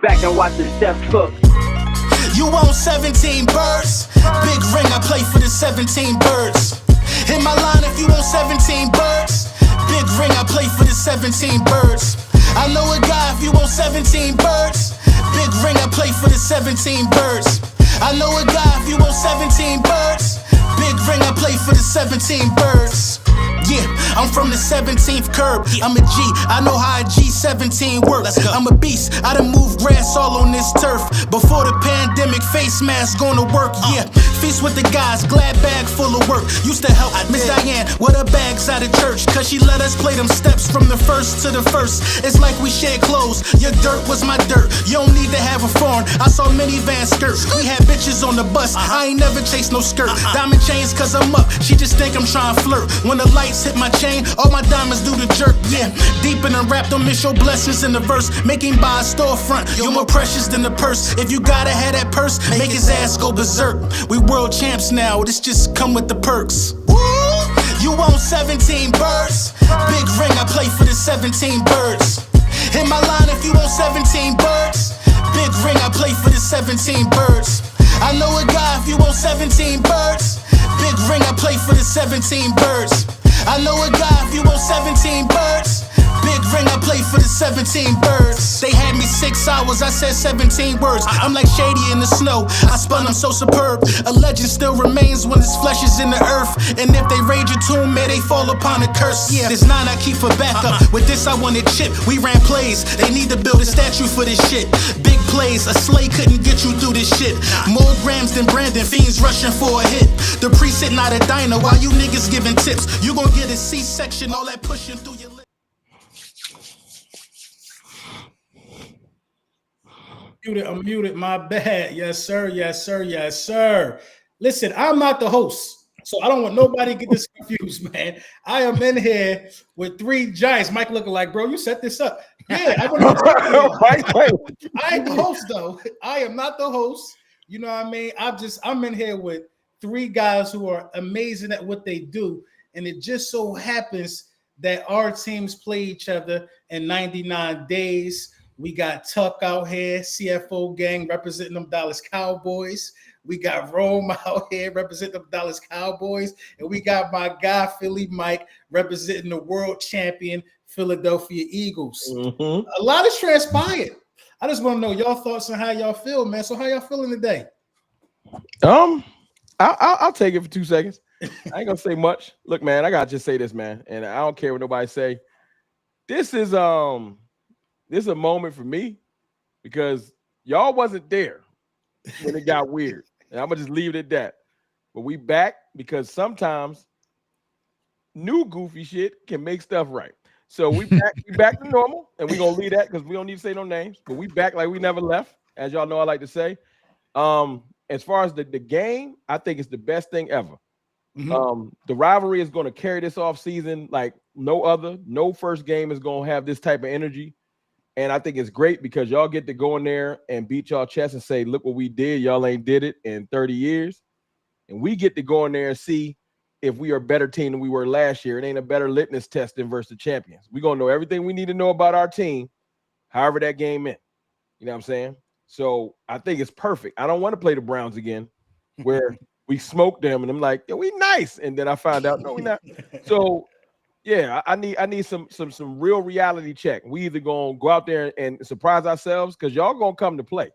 back and watch the chef cook. You own 17 birds. Big ring, I play for the 17 birds. Hit my line if you own 17 birds. Big ring, I play for the 17 birds. I know a guy if you own 17 birds. Big ring, I play for the 17 birds. I know a guy if you own 17 birds. Big ring, I play for the 17 birds. Yeah, I'm from the 17th curb. I'm a G, I know how a G17 works. I'm a beast, I done moved grass all on this turf. Before the pandemic, face mask gonna work, yeah. Feast with the guys, glad bag full of work. Used to help Miss Diane with her bags out of church, cause she let us play them steps from the first to the first. It's like we shared clothes, your dirt was my dirt. You don't need to have a foreign, I saw minivan skirts. We had bitches on the bus, I ain't never chased no skirt. Diamond chains cause I'm up, she just think I'm trying to flirt. When the lights hit my chain, all my diamonds do the jerk, yeah. Deep in the rap, don't miss your blessings in the verse. Making by a storefront, you're more precious than the purse. If you gotta have that purse, make his ass go berserk. We world champs now, this just come with the perks. Woo! You own 17 birds. Big ring, I play for the 17 birds. Hit my line if you own 17 birds. Big ring, I play for the 17 birds. I know a guy if you own 17 birds. Big ring, I play for the 17 birds. I know a guy if you own 17 birds. Big ring, I play for the 17 birds. They had me 6 hours, I said 17 words. I'm like Shady in the snow, I spun them so superb. A legend still remains when his flesh is in the earth. And if they raid your tomb, may they fall upon a curse. Yeah, this 9 I keep for backup. With this I wanted chip, we ran plays. They need to build a statue for this shit. Big plays, a sleigh couldn't get you through this shit. More grams than Brandon, fiends rushing for a hit. The priest sitting out a diner while you niggas giving tips. You gon' get a C-section, all that pushing through your lips. I'm muted, my bad. Yes, sir. Yes, sir. Yes, sir. Listen, I'm not the host, so I don't want nobody to get this confused, man. I am in here with 3 giants. Mike looking like, bro, you set this up. Yeah, I ain't the host, though. I am not the host. You know what I mean? I'm in here with 3 guys who are amazing at what they do. And it just so happens that our teams play each other in 99 days. We got Tuck out here, CFO gang representing them Dallas Cowboys. We got Rome out here representing them Dallas Cowboys. And we got my guy, Philly Mike, representing the world champion Philadelphia Eagles. Mm-hmm. A lot has transpired. I just want to know y'all thoughts on how y'all feel, man. So how y'all feeling today? I'll take it for 2 seconds. I ain't gonna say much. Look, man, I gotta just say this, man, and I don't care what nobody say. This is a moment for me because y'all wasn't there when it got weird, and I'm gonna just leave it at that. But we back because sometimes new goofy shit can make stuff right. So we back to normal, and we gonna leave that because we don't need to say no names. But we back like we never left, as y'all know I like to say. As far as the game, I think it's the best thing ever. Mm-hmm. The rivalry is going to carry this off season like no other. No first game is going to have this type of energy. And I think it's great because y'all get to go in there and beat y'all chest and say, look what we did. Y'all ain't did it in 30 years. And we get to go in there and see if we are a better team than we were last year. It ain't a better litmus test than versus the champions. We're going to know everything we need to know about our team, however that game went. You know what I'm saying? So I think it's perfect. I don't want to play the Browns again where we smoked them and I'm like, yeah, we nice. And then I found out, no, we not. So yeah, I need some real reality check. We either gonna go out there and surprise ourselves because y'all gonna come to play,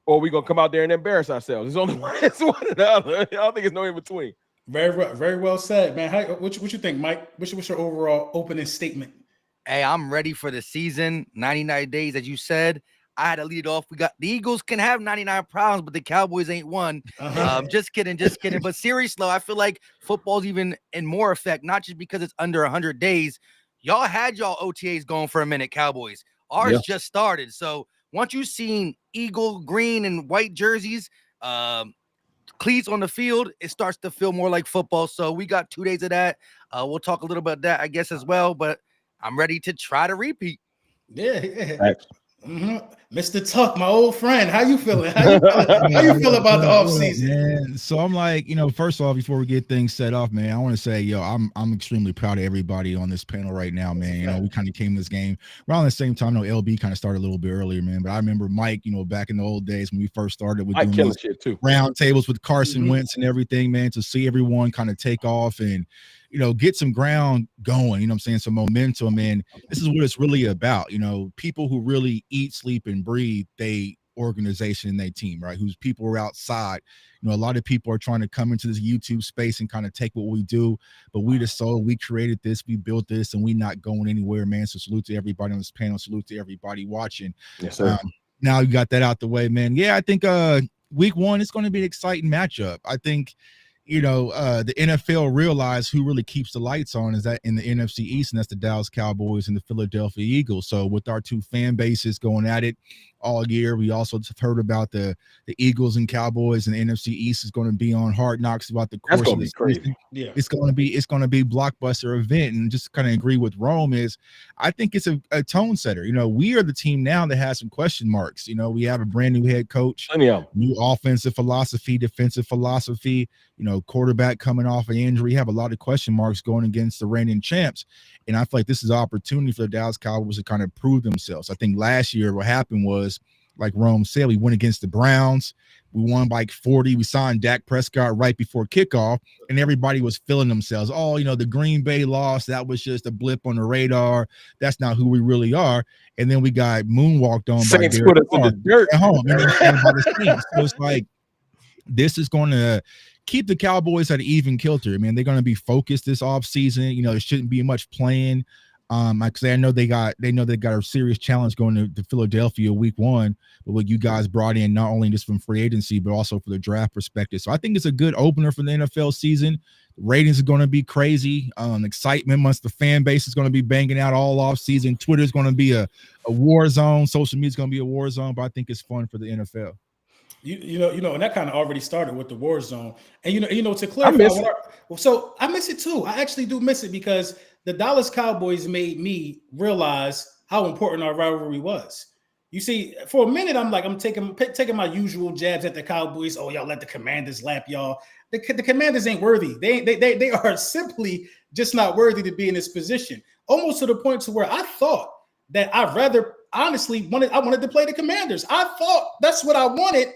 or we gonna come out there and embarrass ourselves. It's only one, it's one or the other. I don't think it's no in between. Very well said, man. What you think, Mike? What's your overall opening statement? Hey, I'm ready for the season. 99 days, as you said. I had to lead off. We got the Eagles can have 99 problems, but the Cowboys ain't one. Just kidding. But seriously, I feel like football's even in more effect, not just because it's under 100 days. Y'all had y'all OTAs going for a minute, Cowboys. Ours just started. So once you've seen Eagle green and white jerseys, cleats on the field, it starts to feel more like football. So we got 2 days of that. We'll talk a little bit about that, I guess, as well. But I'm ready to try to repeat. Yeah. Mr. Tuck, my old friend. How you feeling? How you feel about the offseason? Man, so I'm like, first off, before we get things set off, man, I want to say, I'm extremely proud of everybody on this panel right now, man. We kind of came to this game around the same time. I know LB kind of started a little bit earlier, man, but I remember Mike, back in the old days when we first started with doing these shit too. round tables with Carson Wentz and everything, man, to see everyone kind of take off and get some ground going, what I'm saying, some momentum. And this is what it's really about. People who really eat, sleep, and breathe they organization and they team, right? Whose people are outside. A lot of people are trying to come into this YouTube space and kind of take what we do, but we the soul, we created this, we built this, and we not going anywhere, man. So salute to everybody on this panel, salute to everybody watching. Yes, sir. Now you got that out the way, man. Yeah, I think week one is going to be an exciting matchup. I think the NFL realized who really keeps the lights on is that in the NFC East, and that's the Dallas Cowboys and the Philadelphia Eagles. So with our two fan bases going at it all year, we also heard about the Eagles and Cowboys, and the NFC East is going to be on Hard Knocks about the course of the season. Yeah, it's going to be blockbuster event. And just kind of agree with Rome is I think it's a tone setter. We are the team now that has some question marks. We have a brand new head coach, new offensive philosophy, defensive philosophy, quarterback coming off an injury. You have a lot of question marks going against the reigning champs. And I feel like this is an opportunity for the Dallas Cowboys to kind of prove themselves. I think last year what happened was, like Rome said, we went against the Browns. We won by 40. We signed Dak Prescott right before kickoff, and everybody was feeling themselves. Oh, the Green Bay loss, that was just a blip on the radar. That's not who we really are. And then we got moonwalked on by Derek Carr in the dirt at home. So it's like this is going to keep the Cowboys at an even kilter. I mean, they're going to be focused this offseason. There shouldn't be much playing. Because I know they got a serious challenge going to Philadelphia week one, but what you guys brought in not only just from free agency but also for the draft perspective. So I think it's a good opener for the NFL season. The ratings are going to be crazy. Excitement amongst the fan base is going to be banging out all off season. Twitter is going to be a war zone. Social media is going to be a war zone, but I think it's fun for the NFL. And that kind of already started with the war zone. And to clarify, I miss it too. I actually do miss it because the Dallas Cowboys made me realize how important our rivalry was. You see, for a minute, I'm taking my usual jabs at the Cowboys. Oh, y'all let the Commanders lap y'all. The Commanders ain't worthy. They are simply just not worthy to be in this position. Almost to the point to where I thought that I wanted to play the Commanders. I thought that's what I wanted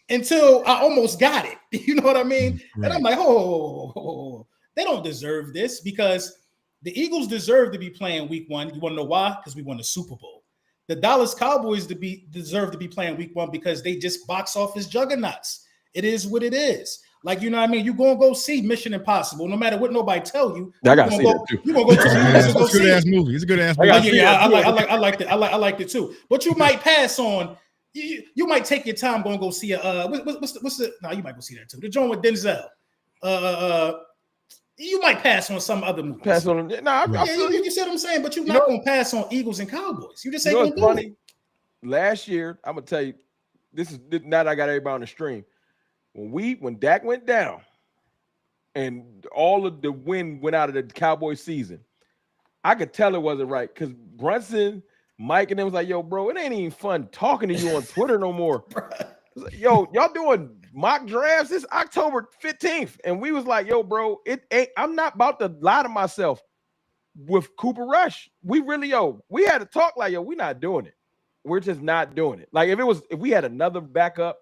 until I almost got it. You know what I mean? Right. And I'm like, they don't deserve this because the Eagles deserve to be playing week one. You want to know why? Because we won the Super Bowl. The Dallas Cowboys deserve to be playing week one because they just box office juggernauts. It is what it is. Like, you know what I mean? You're going to go see Mission Impossible. No matter what nobody tell you. I got to see that too. You're going to go to the movies and go see it. It's a good-ass movie. It's a good-ass movie. I liked it. I liked it too. But you might pass on. You might take your time going to go see what's the no, you might go see that too. The joint with Denzel. You might pass on some other movies. Pass on them. You see what I'm saying? But you're not going to pass on Eagles and Cowboys. You just ain't going to do it. Last year, I'm going to tell you, this is now that I got everybody on the stream. When Dak went down and all of the wind went out of the Cowboys season, I could tell it wasn't right because Brunson, Mike, and them was like, yo, bro, it ain't even fun talking to you on Twitter no more. Like, yo, y'all doing mock drafts this October 15th. And we was like, yo, bro, I'm not about to lie to myself with Cooper Rush. We had to talk like, yo, we're not doing it. We're just not doing it. Like if we had another backup,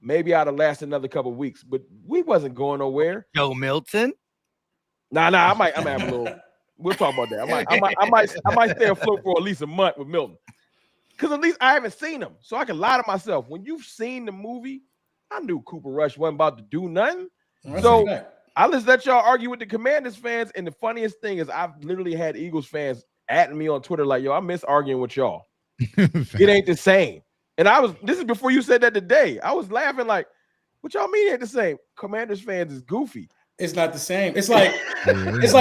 maybe I'd have lasted another couple of weeks, but we wasn't going nowhere. Joe Milton. Nah, I might have a little. We'll talk about that. I might stay afloat for at least a month with Milton, because at least I haven't seen him, so I can lie to myself. When you've seen the movie, I knew Cooper Rush wasn't about to do nothing. So I just let y'all argue with the Commanders fans, and the funniest thing is I've literally had Eagles fans at me on Twitter like, yo, I miss arguing with y'all. It ain't the same. And this is before you said that today. I was laughing like, what y'all mean it ain't the same? Commanders fans is goofy. It's not the same. It's like it's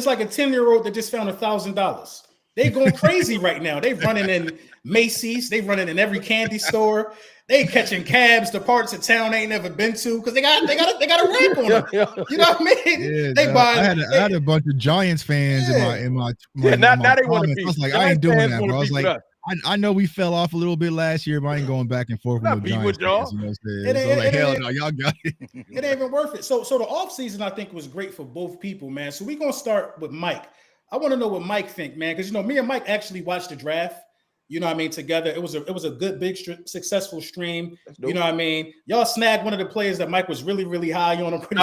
like a 10-year-old that just found $1,000. They going crazy right now. They running in Macy's. They running in every candy store. They catching cabs to parts of town they ain't never been to because they got a rank on them. You know what I mean? Yeah, I had a bunch of Giants fans in my now they want to be. I was like, I ain't doing that, bro. I was like, I know we fell off a little bit last year, but I ain't going back and forth with no Giants fans, you know what I'm saying? So like, hell no, y'all got it. It ain't even worth it. So the offseason, I think, was great for both people, man. So we're going to start with Mike. I want to know what Mike think, man, because, me and Mike actually watched the draft, together. It was a good, big, successful stream. You know what I mean? Y'all snagged one of the players that Mike was really, really high on. I'm pretty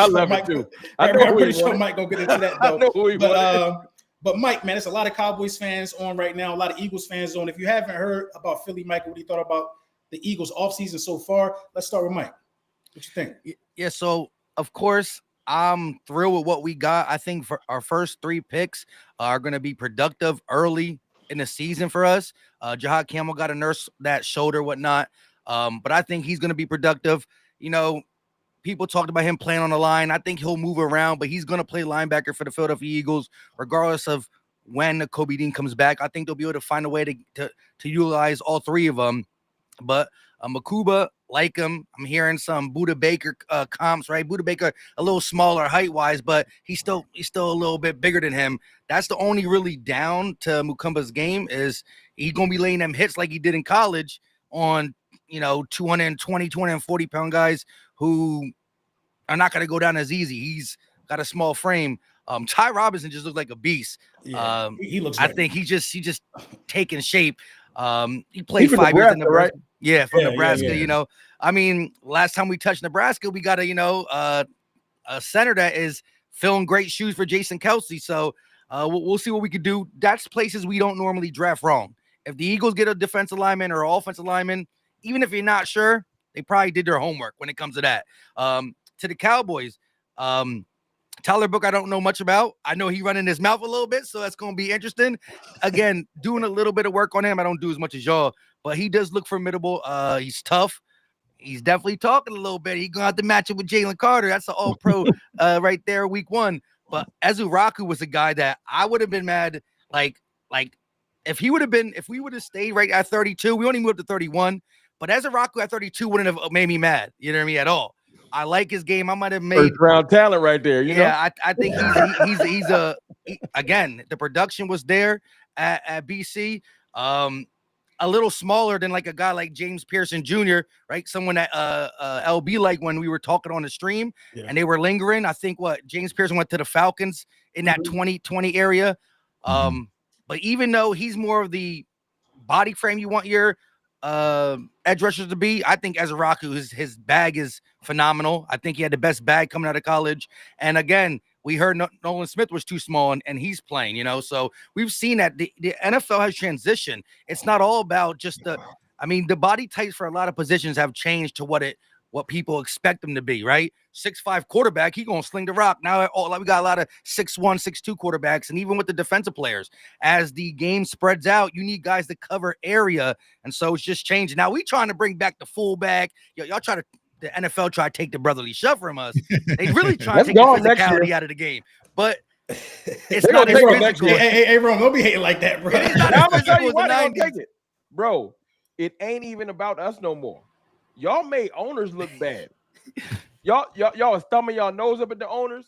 sure Mike going to get into that, though. But Mike, man, it's a lot of Cowboys fans on right now, a lot of Eagles fans on. If you haven't heard about Philly, Mike, what you thought about the Eagles offseason so far, let's start with Mike. What you think? Yeah, so, of course, I'm thrilled with what we got. I think for our first 3 picks are going to be productive early in the season for us. Jahad Campbell got to nurse that shoulder, whatnot. But I think he's going to be productive. People talked about him playing on the line. I think he'll move around, but he's going to play linebacker for the Philadelphia Eagles, regardless of when the Kobe Dean comes back. I think they'll be able to find a way to utilize all 3 of them. But Makuba, like him, I'm hearing some Buda Baker comps, right? Buda Baker a little smaller height-wise, but he's still a little bit bigger than him. That's the only really down to Mukumba's game is he's going to be laying them hits like he did in college on, 220, 240-pound guys who are not going to go down as easy. He's got a small frame. Ty Robinson just looks like a beast. Yeah, he looks. I think he just taking shape. He played 5 years in Nebraska. Right? Yeah, from Nebraska. Yeah. I mean, last time we touched Nebraska, we got a center that is filling great shoes for Jason Kelsey. So we'll see what we could do. That's places we don't normally draft wrong. If the Eagles get a defensive lineman or offensive lineman, even if you're not sure, they probably did their homework when it comes to that. To the Cowboys, Tyler Book, I don't know much about. I know he running his mouth a little bit, so that's going to be interesting. Again, doing a little bit of work on him. I don't do as much as y'all, but he does look formidable. He's tough. He's definitely talking a little bit. He's going to have to match it with Jalen Carter. That's an all-pro right there, week 1. But Ezuraku was a guy that I would have been mad, like if we would have stayed right at 32, we only moved to 31. But Ezuraku at 32 wouldn't have made me mad. You know what I mean? At all. I like his game. I might have made first-round talent right there. You know? I think he's again, the production was there at BC. A little smaller than like a guy like James Pearson Jr., right? Someone that LB like when we were talking on the stream and they were lingering. I think James Pearson went to the Falcons in that 2020 area. But even though he's more of the body frame you want your edge rushers to be, I think Ezuraku, his bag is phenomenal. I think he had the best bag coming out of college. And again, we heard Nolan Smith was too small and he's playing, so we've seen that the NFL has transitioned. It's not all about just the body types for a lot of positions have changed to what people expect them to be, right? 6'5" quarterback, he gonna sling the rock. Now we got a lot of 6'1", 6'2" quarterbacks, and even with the defensive players, as the game spreads out, you need guys to cover area, and so it's just changing. Now we trying to bring back the fullback. Y'all try to. The NFL try to take the brotherly shove from us. They really try to take the physicality out of the game, but it's not as physical. Hey, Ron, don't be hating like that, bro. It's not as physical as the 90s. Bro, it ain't even about us no more. Y'all made owners look bad. Y'all was thumbing y'all nose up at the owners.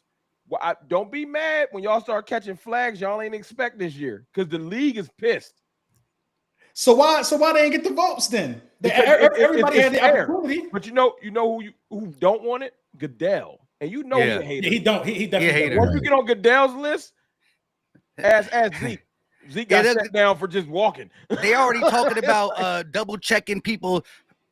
Well, don't be mad when y'all start catching flags y'all ain't expect this year because the league is pissed. So why they ain't get the votes then? Everybody had the opportunity. But you know who don't want it? Goodell. And he a hater. He definitely hater. Once you get on Goodell's list, ask Zeke. Zeke got shut down for just walking. They already talking about double checking people,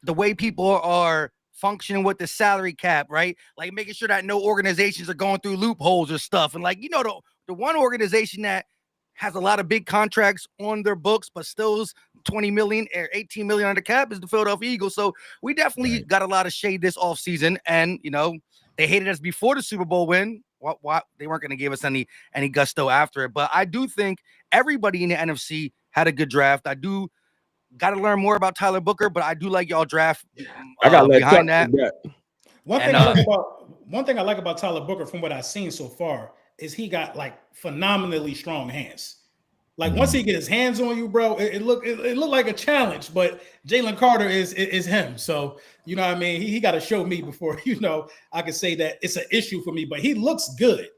the way people are functioning with the salary cap, right? Like making sure that no organizations are going through loopholes or stuff. And the one organization that has a lot of big contracts on their books, but still is 20 million or 18 million on the cap is the Philadelphia Eagles. So we definitely got a lot of shade this offseason. And, they hated us before the Super Bowl win. What they weren't going to give us any gusto after it. But I do think everybody in the NFC had a good draft. I do got to learn more about Tyler Booker, but I do like y'all draft I got behind that. One thing I like about Tyler Booker from what I've seen so far is he got phenomenally strong hands. Once he get his hands on you, bro, it looked like a challenge. But Jalen Carter is him. So you know what I mean. He got to show me before I can say that it's an issue for me. But he looks good.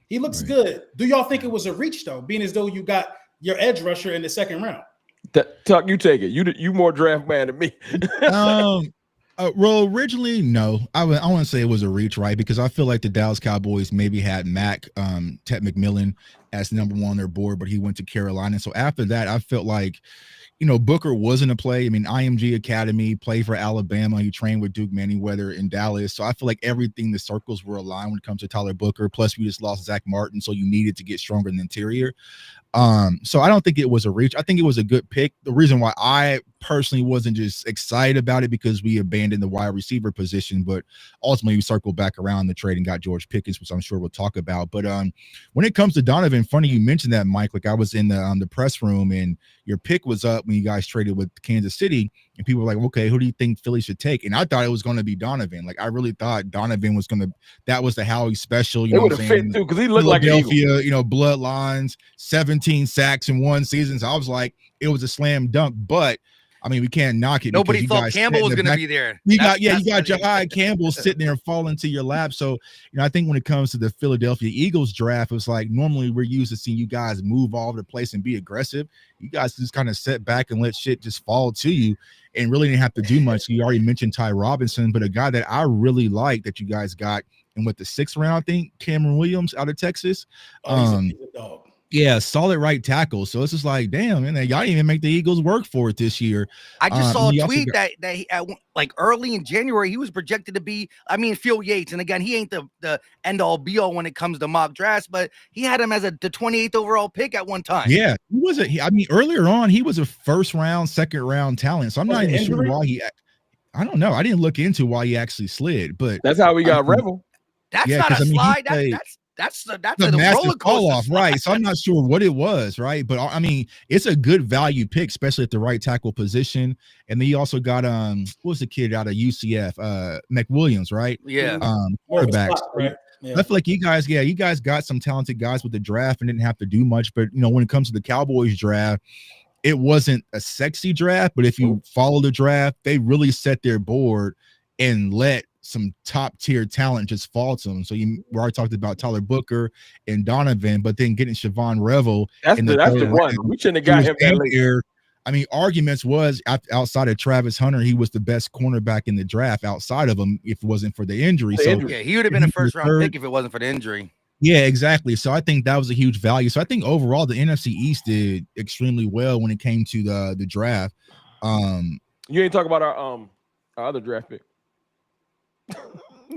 He looks good. Do y'all think it was a reach though, being as though you got your edge rusher in the second round? Tuck, you take it. You more draft man than me. Well, originally, no. I want to say it was a reach, right? Because I feel like the Dallas Cowboys maybe had Ted McMillan as number 1 on their board, but he went to Carolina. So after that, I felt like, Booker wasn't a play. I mean, IMG Academy, played for Alabama. He trained with Duke Manyweather in Dallas. So I feel like everything, the circles were aligned when it comes to Tyler Booker. Plus, we just lost Zach Martin, so you needed to get stronger in the interior. So I don't think it was a reach. I think it was a good pick. The reason why I personally wasn't just excited about it because we abandoned the wide receiver position, but ultimately we circled back around the trade and got George Pickens, which I'm sure we'll talk about. But when it comes to Donovan, funny you mentioned that, Mike. Like I was in the press room and your pick was up when you guys traded with Kansas City, and people were like, okay, who do you think Philly should take? And I thought it was going to be Donovan. Like I really thought Donovan was going to, that was the Howie special. You know what I'm saying? Too, because he looked like Philadelphia, bloodlines, 17 sacks in one season. So I was like, it was a slam dunk, but I mean, we can't knock it. Nobody thought Campbell was going to be there. You got Jahai Campbell sitting there and fall into your lap. So, I think when it comes to the Philadelphia Eagles draft, it's like normally we're used to seeing you guys move all over the place and be aggressive. You guys just kind of sit back and let shit just fall to you and really didn't have to do much. You already mentioned Ty Robinson, but a guy that I really like that you guys got, and with the 6th round, I think Cameron Williams out of Texas. He's a dog. Yeah, solid right tackle. So it's just like, damn, man, y'all didn't even make the Eagles work for it this year. I just saw a tweet that he, like early in January, he was projected to be, Phil Yates. And again, he ain't the end all be all when it comes to mock drafts, but he had him as the 28th overall pick at one time. Yeah, earlier on, he was a 1st round, 2nd round talent. So I'm not even sure why I don't know. I didn't look into why he actually slid, but that's how we got Rebel. That's not a slide. That's a massive fall off, right? So I'm not sure what it was, right? But I mean, it's a good value pick, especially at the right tackle position. And then you also got what was the kid out of UCF, McWilliams, right? Yeah, quarterbacks. Right? Yeah. I feel like you guys got some talented guys with the draft and didn't have to do much. But when it comes to the Cowboys draft, it wasn't a sexy draft. But if you follow the draft, they really set their board and let some top tier talent just fall to them. So we already talked about Tyler Booker and Donovan, but then getting Siobhan Revel. That's the one. We shouldn't have got him that late. I mean, arguments was outside of Travis Hunter, he was the best cornerback in the draft outside of him if it wasn't for the injury. Yeah, he would have been a 1st round pick if it wasn't for the injury. Yeah, exactly. So I think that was a huge value. So I think overall the NFC East did extremely well when it came to the draft. You ain't talk about our other draft pick.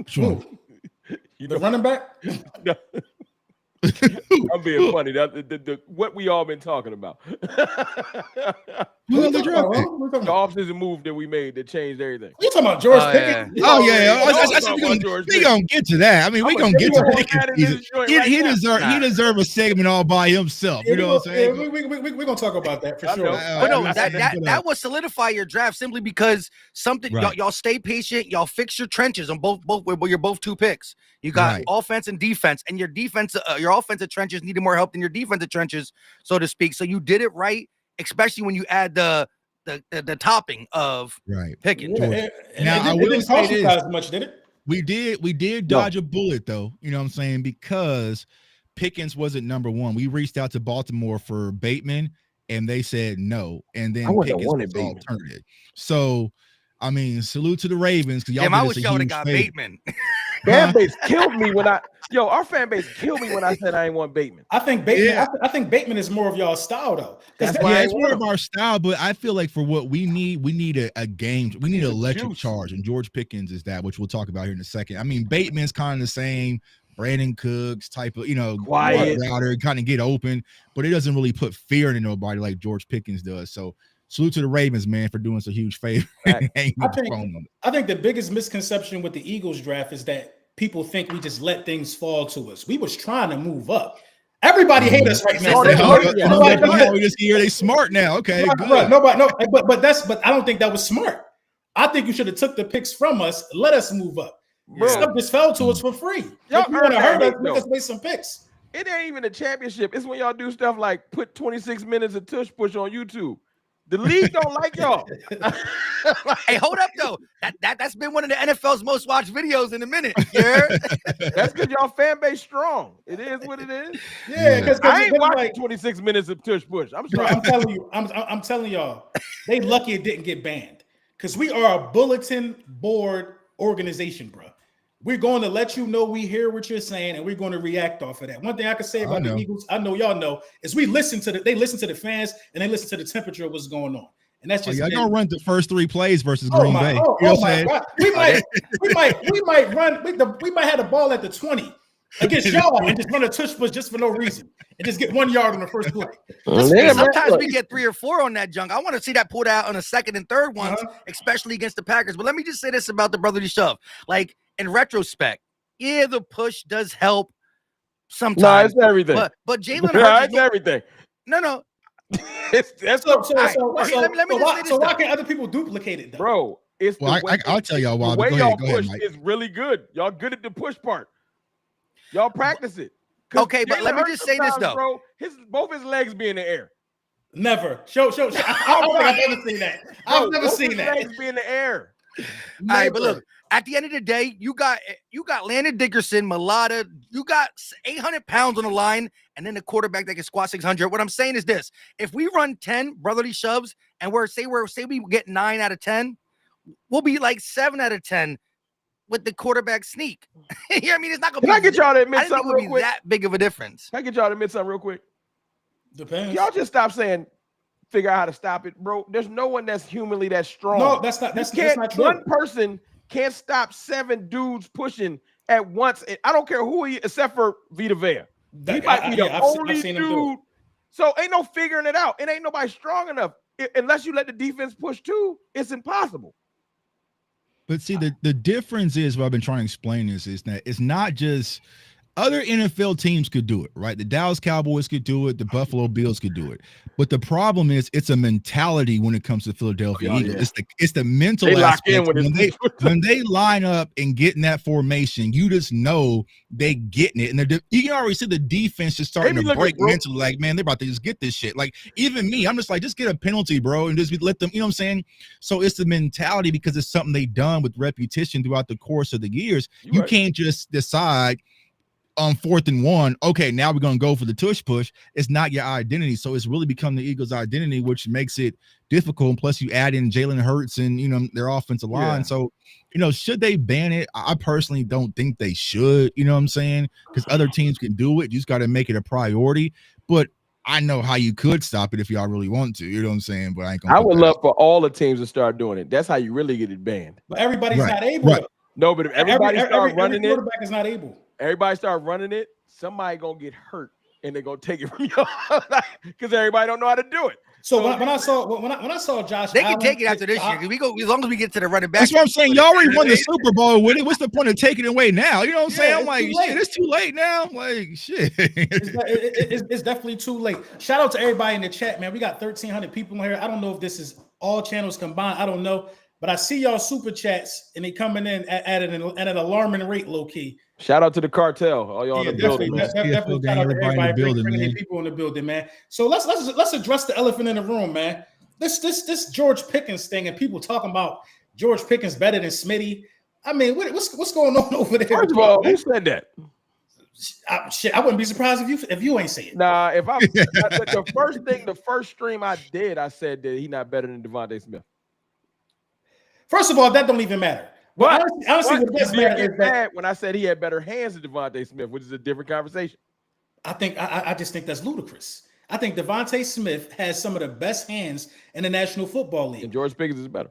Sure. The running back? No. I'm being funny. What we all been talking about. The offseason move that we made that changed everything. You talking about George Pickens? Yeah. We gonna get to that. I mean, we gonna get to Pickens. He deserve a segment all by himself. You know what I'm saying? We're gonna talk about that for sure. But no, that will solidify your draft simply because y'all stay patient. Y'all fix your trenches on both where you're both 2 picks. You got offense and defense, and your defense, your offensive trenches needed more help than your defensive trenches, so to speak. So you did it right, especially when you add the topping of Pickens. Yeah, now I will say this: as much, did it? We did dodge a bullet, though. You know what I'm saying? Because Pickens wasn't number 1. We reached out to Baltimore for Bateman, and they said no. And then Pickens was the alternative. So, I mean, salute to the Ravens because y'all. I wish y'all would have got Bateman. Fan base killed me when our fan base killed me when I said I ain't want Bateman. I think Bateman. Yeah. I think Bateman is more of y'all's style, though. It's more of our style, but I feel like for what we need a game. We need an electric charge, and George Pickens is that, which we'll talk about here in a second. I mean, Bateman's kind of the same. Brandon Cooks type of, quiet router, kind of get open, but it doesn't really put fear into nobody like George Pickens does. So salute to the Ravens, man, for doing us a huge favor. I think the biggest misconception with the Eagles draft is that people think we just let things fall to us. We was trying to move up. Everybody hate us right now. They smart now. Okay, good. But I don't think that was smart. I think you should have took the picks from us, let us move up. Stuff just fell to us for free. If you want to hurt us, make us make some picks. It ain't even a championship. It's when y'all do stuff like put 26 minutes of tush push on YouTube. The league don't like y'all. Hey, hold up though. That's been one of the NFL's most watched videos in a minute. Yeah, that's because y'all fan base strong. It is what it is. Yeah, because I ain't watching 26 minutes of tush push. I'm sorry. I'm telling you, I'm telling y'all, they lucky it didn't get banned because we are a bulletin board organization, bro. We're going to let you know we hear what you're saying, and we're going to react off of that. One thing I can say about the Eagles, I know y'all know, is they listen to the fans and they listen to the temperature of what's going on. And that's just y'all gonna run the first 3 plays versus Green Bay. God. We might have the ball at the 20 against y'all and just run a tush push just for no reason and just get 1 yard on the first play. Sometimes we get 3 or 4 on that junk. I want to see that pulled out on the second and third ones, especially against the Packers. But let me just say this about the brotherly shove. Like, in retrospect, yeah, the push does help sometimes. No, it's everything. But Jalen Hurts, it's everything. No. So why can't other people duplicate it, though? Bro, it's I'll tell y'all why. The way y'all push is really good. Y'all good at the push part. Y'all practice it. Okay, but let me just say this though. Bro, both his legs be in the air. Never. Show. I don't think I've ever seen that. I've never seen that. Legs be in the air. All right, but look, at the end of the day, you got Landon Dickerson, Mulata, you got 800 pounds on the line, and then the quarterback that can squat 600. What I'm saying is this: if we run 10 brotherly shoves, and we get 9 out of 10, we'll be like 7 out of 10 with the quarterback sneak. You know what I mean? It's not gonna. Can I get y'all to admit something real quick? That big of a difference. Can I get y'all to admit something real quick? Depends. Y'all just stop saying, figure out how to stop it, bro. There's no one that's humanly that strong. No, that's not true. One person can't stop 7 dudes pushing at once. I don't care who he is, except for Vita Vea. He might be the only dude. So ain't no figuring it out. It ain't nobody strong enough. Unless you let the defense push too, it's impossible. But see, the difference is what I've been trying to explain is that it's not just other NFL teams could do it, right? The Dallas Cowboys could do it. The Buffalo Bills could do it. But the problem is it's a mentality when it comes to Philadelphia Eagles. Yeah. It's the mental aspect. When they line up and get in that formation, you just know they getting it. And you can already see the defense just starting to break mentally. Like, man, they're about to just get this shit. Like, even me, I'm just like, just get a penalty, bro, and just let them, you know what I'm saying? So it's the mentality because it's something they've done with repetition throughout the course of the years. You can't just decide on 4th and 1, okay, now we're going to go for the tush push. It's not your identity. So it's really become the Eagles' identity, which makes it difficult. And plus you add in Jalen Hurts and, their offensive line. Yeah. So, should they ban it? I personally don't think they should, you know what I'm saying? Because other teams can do it. You just got to make it a priority. But I know how you could stop it if y'all really want to, you know what I'm saying? But I would love for all the teams to start doing it. That's how you really get it banned. But everybody's not able. Right. No, but if everybody start running it, quarterback is not able. Everybody start running it, somebody gonna get hurt and they're gonna take it from you because everybody don't know how to do it. So when I saw Josh, they can take it after this year because we go as long as we get to the running back. That's what I'm saying. Y'all already won the Super Bowl with it. What's the point of taking it away now? You know what I'm saying? I'm like, shit, it's too late now. I'm like, shit. It's definitely too late. Shout out to everybody in the chat, man. We got 1,300 people in here. I don't know if this is all channels combined. I don't know. But I see y'all super chats and they coming in at an alarming rate, low key. Shout out to the cartel, all y'all in the building. Definitely shout out to everybody bringing people in the building, man. So let's address the elephant in the room, man. This George Pickens thing and people talking about George Pickens better than Smitty. I mean, what's going on over there? First of all, who said that? I wouldn't be surprised if you ain't say it. Nah, if I the first stream I did, I said that he's not better than Devontae Smith. First of all, that don't even matter. Well, honestly, what does matter is that when I said he had better hands than Devontae Smith, which is a different conversation. I just think that's ludicrous. I think Devontae Smith has some of the best hands in the National Football League. And George Pickens is better.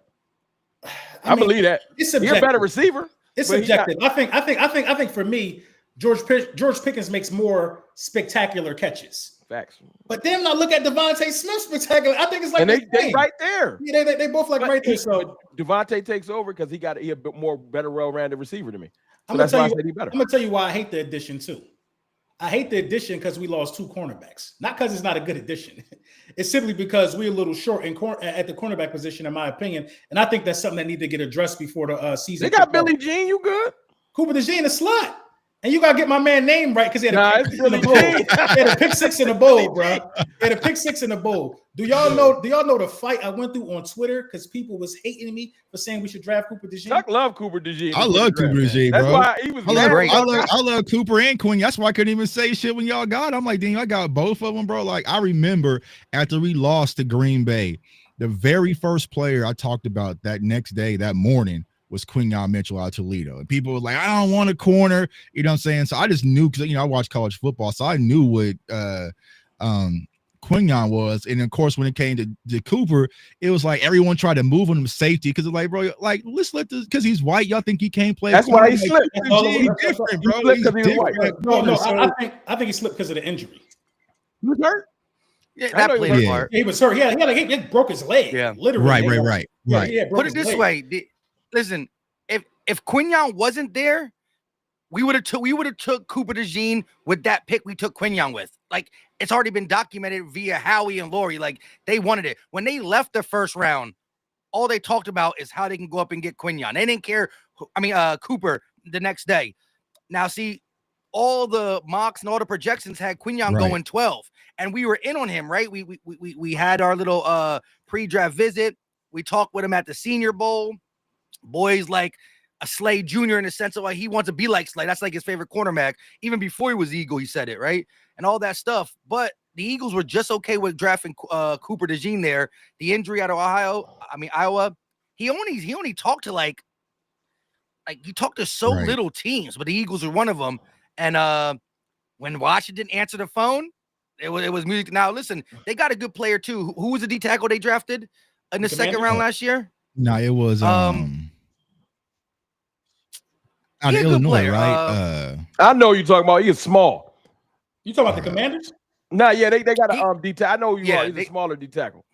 I believe that. He's a better receiver. It's subjective. I think for me, George Pickens makes more spectacular catches. Facts. But then I look at Devontae Smith spectacular. I think it's like they right there. Yeah, they both like right there. So Devontae takes over because he a bit more better well-rounded receiver to me. So that's why I said he better. I'm gonna tell you why I hate the addition too. I hate the addition because we lost 2 cornerbacks. Not because it's not a good addition. It's simply because we're a little short at the cornerback position, in my opinion. And I think that's something that needs to get addressed before the season. They got Billy Jean. You good? Cooper DeJean, a slot. And you gotta get my man name right because he had a pick six in the bowl. He had a pick six in the bowl, bro. He had a pick six in the bowl. Do y'all know the fight I went through on Twitter because people was hating me for saying we should draft Cooper DeJean? Chuck love Cooper DeJean. I love Cooper DeJean, bro. That's why he was I love Cooper and Quinn. That's why I couldn't even say shit when y'all got. I'm like, dang, I got both of them, bro. Like, I remember after we lost to Green Bay, the very first player I talked about that next day, that morning, was Quinyon Mitchell out of Toledo. And people were like, I don't want a corner. You know what I'm saying? So I just knew because, you know, I watched college football. So I knew what Quinyon was. And, of course, when it came to Cooper, it was like everyone tried to move him to safety because it's like, bro, like, let's let this – because he's white. Y'all think he can't play? That's why he slipped. He's different, bro. He's different. No, I think he slipped because of the injury. He was hurt? Yeah, that played a part. He was hurt. He broke his leg. Yeah. Literally. Right. Yeah, put it this way. Listen, if Quinyon wasn't there, we would have took Cooper DeJean with that pick we took Quinyon with. Like, it's already been documented via Howie and Laurie. Like, they wanted it. When they left the first round, all they talked about is how they can go up and get Quinyon. They didn't care. Cooper the next day. Now, see, all the mocks and all the projections had Quinyon going 12, and we were in on him, right? We had our little pre-draft visit. We talked with him at the Senior Bowl. Boys like a Slade Jr. in the sense of like he wants to be like Slade. That's like his favorite cornerback. Even before he was Eagle, he said it, right? And all that stuff. But the Eagles were just okay with drafting Cooper DeJean there. The injury out of Iowa, he only talked to like he talked to so little teams, but the Eagles were one of them. And when Washington answered the phone, it was music. Now listen, they got a good player too. Who was the D tackle they drafted in the second round last year? No, it was out of Illinois, right? I know you're talking about. He is small. You talking about the Commanders? No, yeah, they got a D tackle. I know you are. He's a smaller D tackle.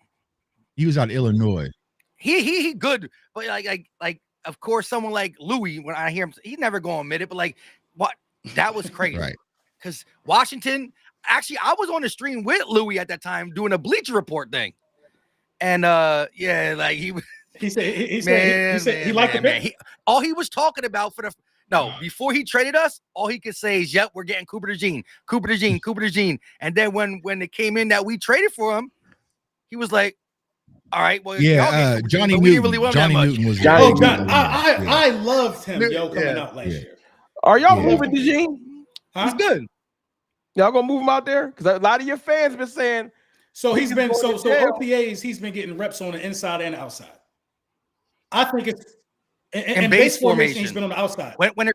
He was out of Illinois. He good, but like of course someone like Louis, when I hear him, he's never gonna admit it, but like what that was crazy, right? Because Washington, actually, I was on the stream with Louis at that time doing a Bleacher Report thing, and like he said he liked the pick. All he was talking about before he traded us, all he could say is, "Yep, we're getting Cooper DeJean." And then when it came in that we traded for him, he was like, "All right, well, Johnny Newton. Johnny Newton was. I loved him, coming out last year. Are y'all moving DeJean? He's good. Y'all gonna move him out there? Because a lot of your fans been saying. So he's been OTAs. He's been getting reps on the inside and outside. I think it's in base formation. He's been on the outside. When there's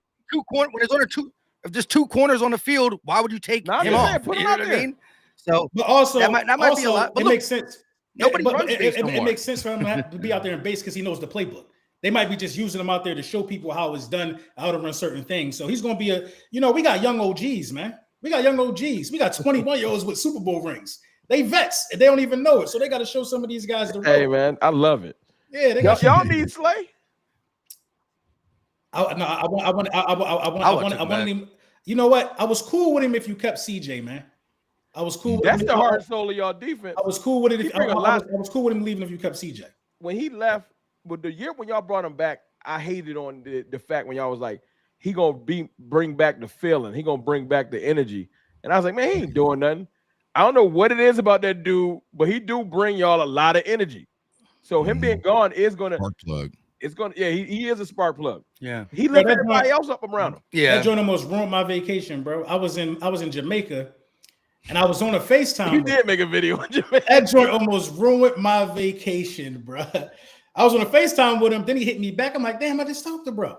two corners on the field, why would you take him off? Put him you know out what there. I mean? So but also that might be a lot. But it makes sense. Nobody runs base no more. It makes sense for him to be out there in base because he knows the playbook. They might be just using him out there to show people how it's done, how to run certain things. So he's going to be we got young OGs, man. We got young OGs. We got 21-year-olds with Super Bowl rings. They vets. And they don't even know it. So they got to show some of these guys the road. Hey, man, I love it. Yeah, y'all need Slay. I want him. You know what? I was cool with him if you kept CJ, man. I was cool. That's the heart and soul of y'all defense. I was cool with it. I was cool with him leaving if you kept CJ. When he left, but the year when y'all brought him back, I hated on the fact when y'all was like, he gonna bring back the feeling, he gonna bring back the energy, and I was like, man, he ain't doing nothing. I don't know what it is about that dude, but he do bring y'all a lot of energy. So him being gone is gonna spark plug. It's gonna he is a spark plug. Yeah, he left everybody else up around him. Yeah, that joint almost ruined my vacation, bro. I was in Jamaica. And I was on a FaceTime. You did make a video in Jamaica. That joint almost ruined my vacation, bro. I was on a FaceTime with him. Then he hit me back. I'm like, damn, I just talked to bro.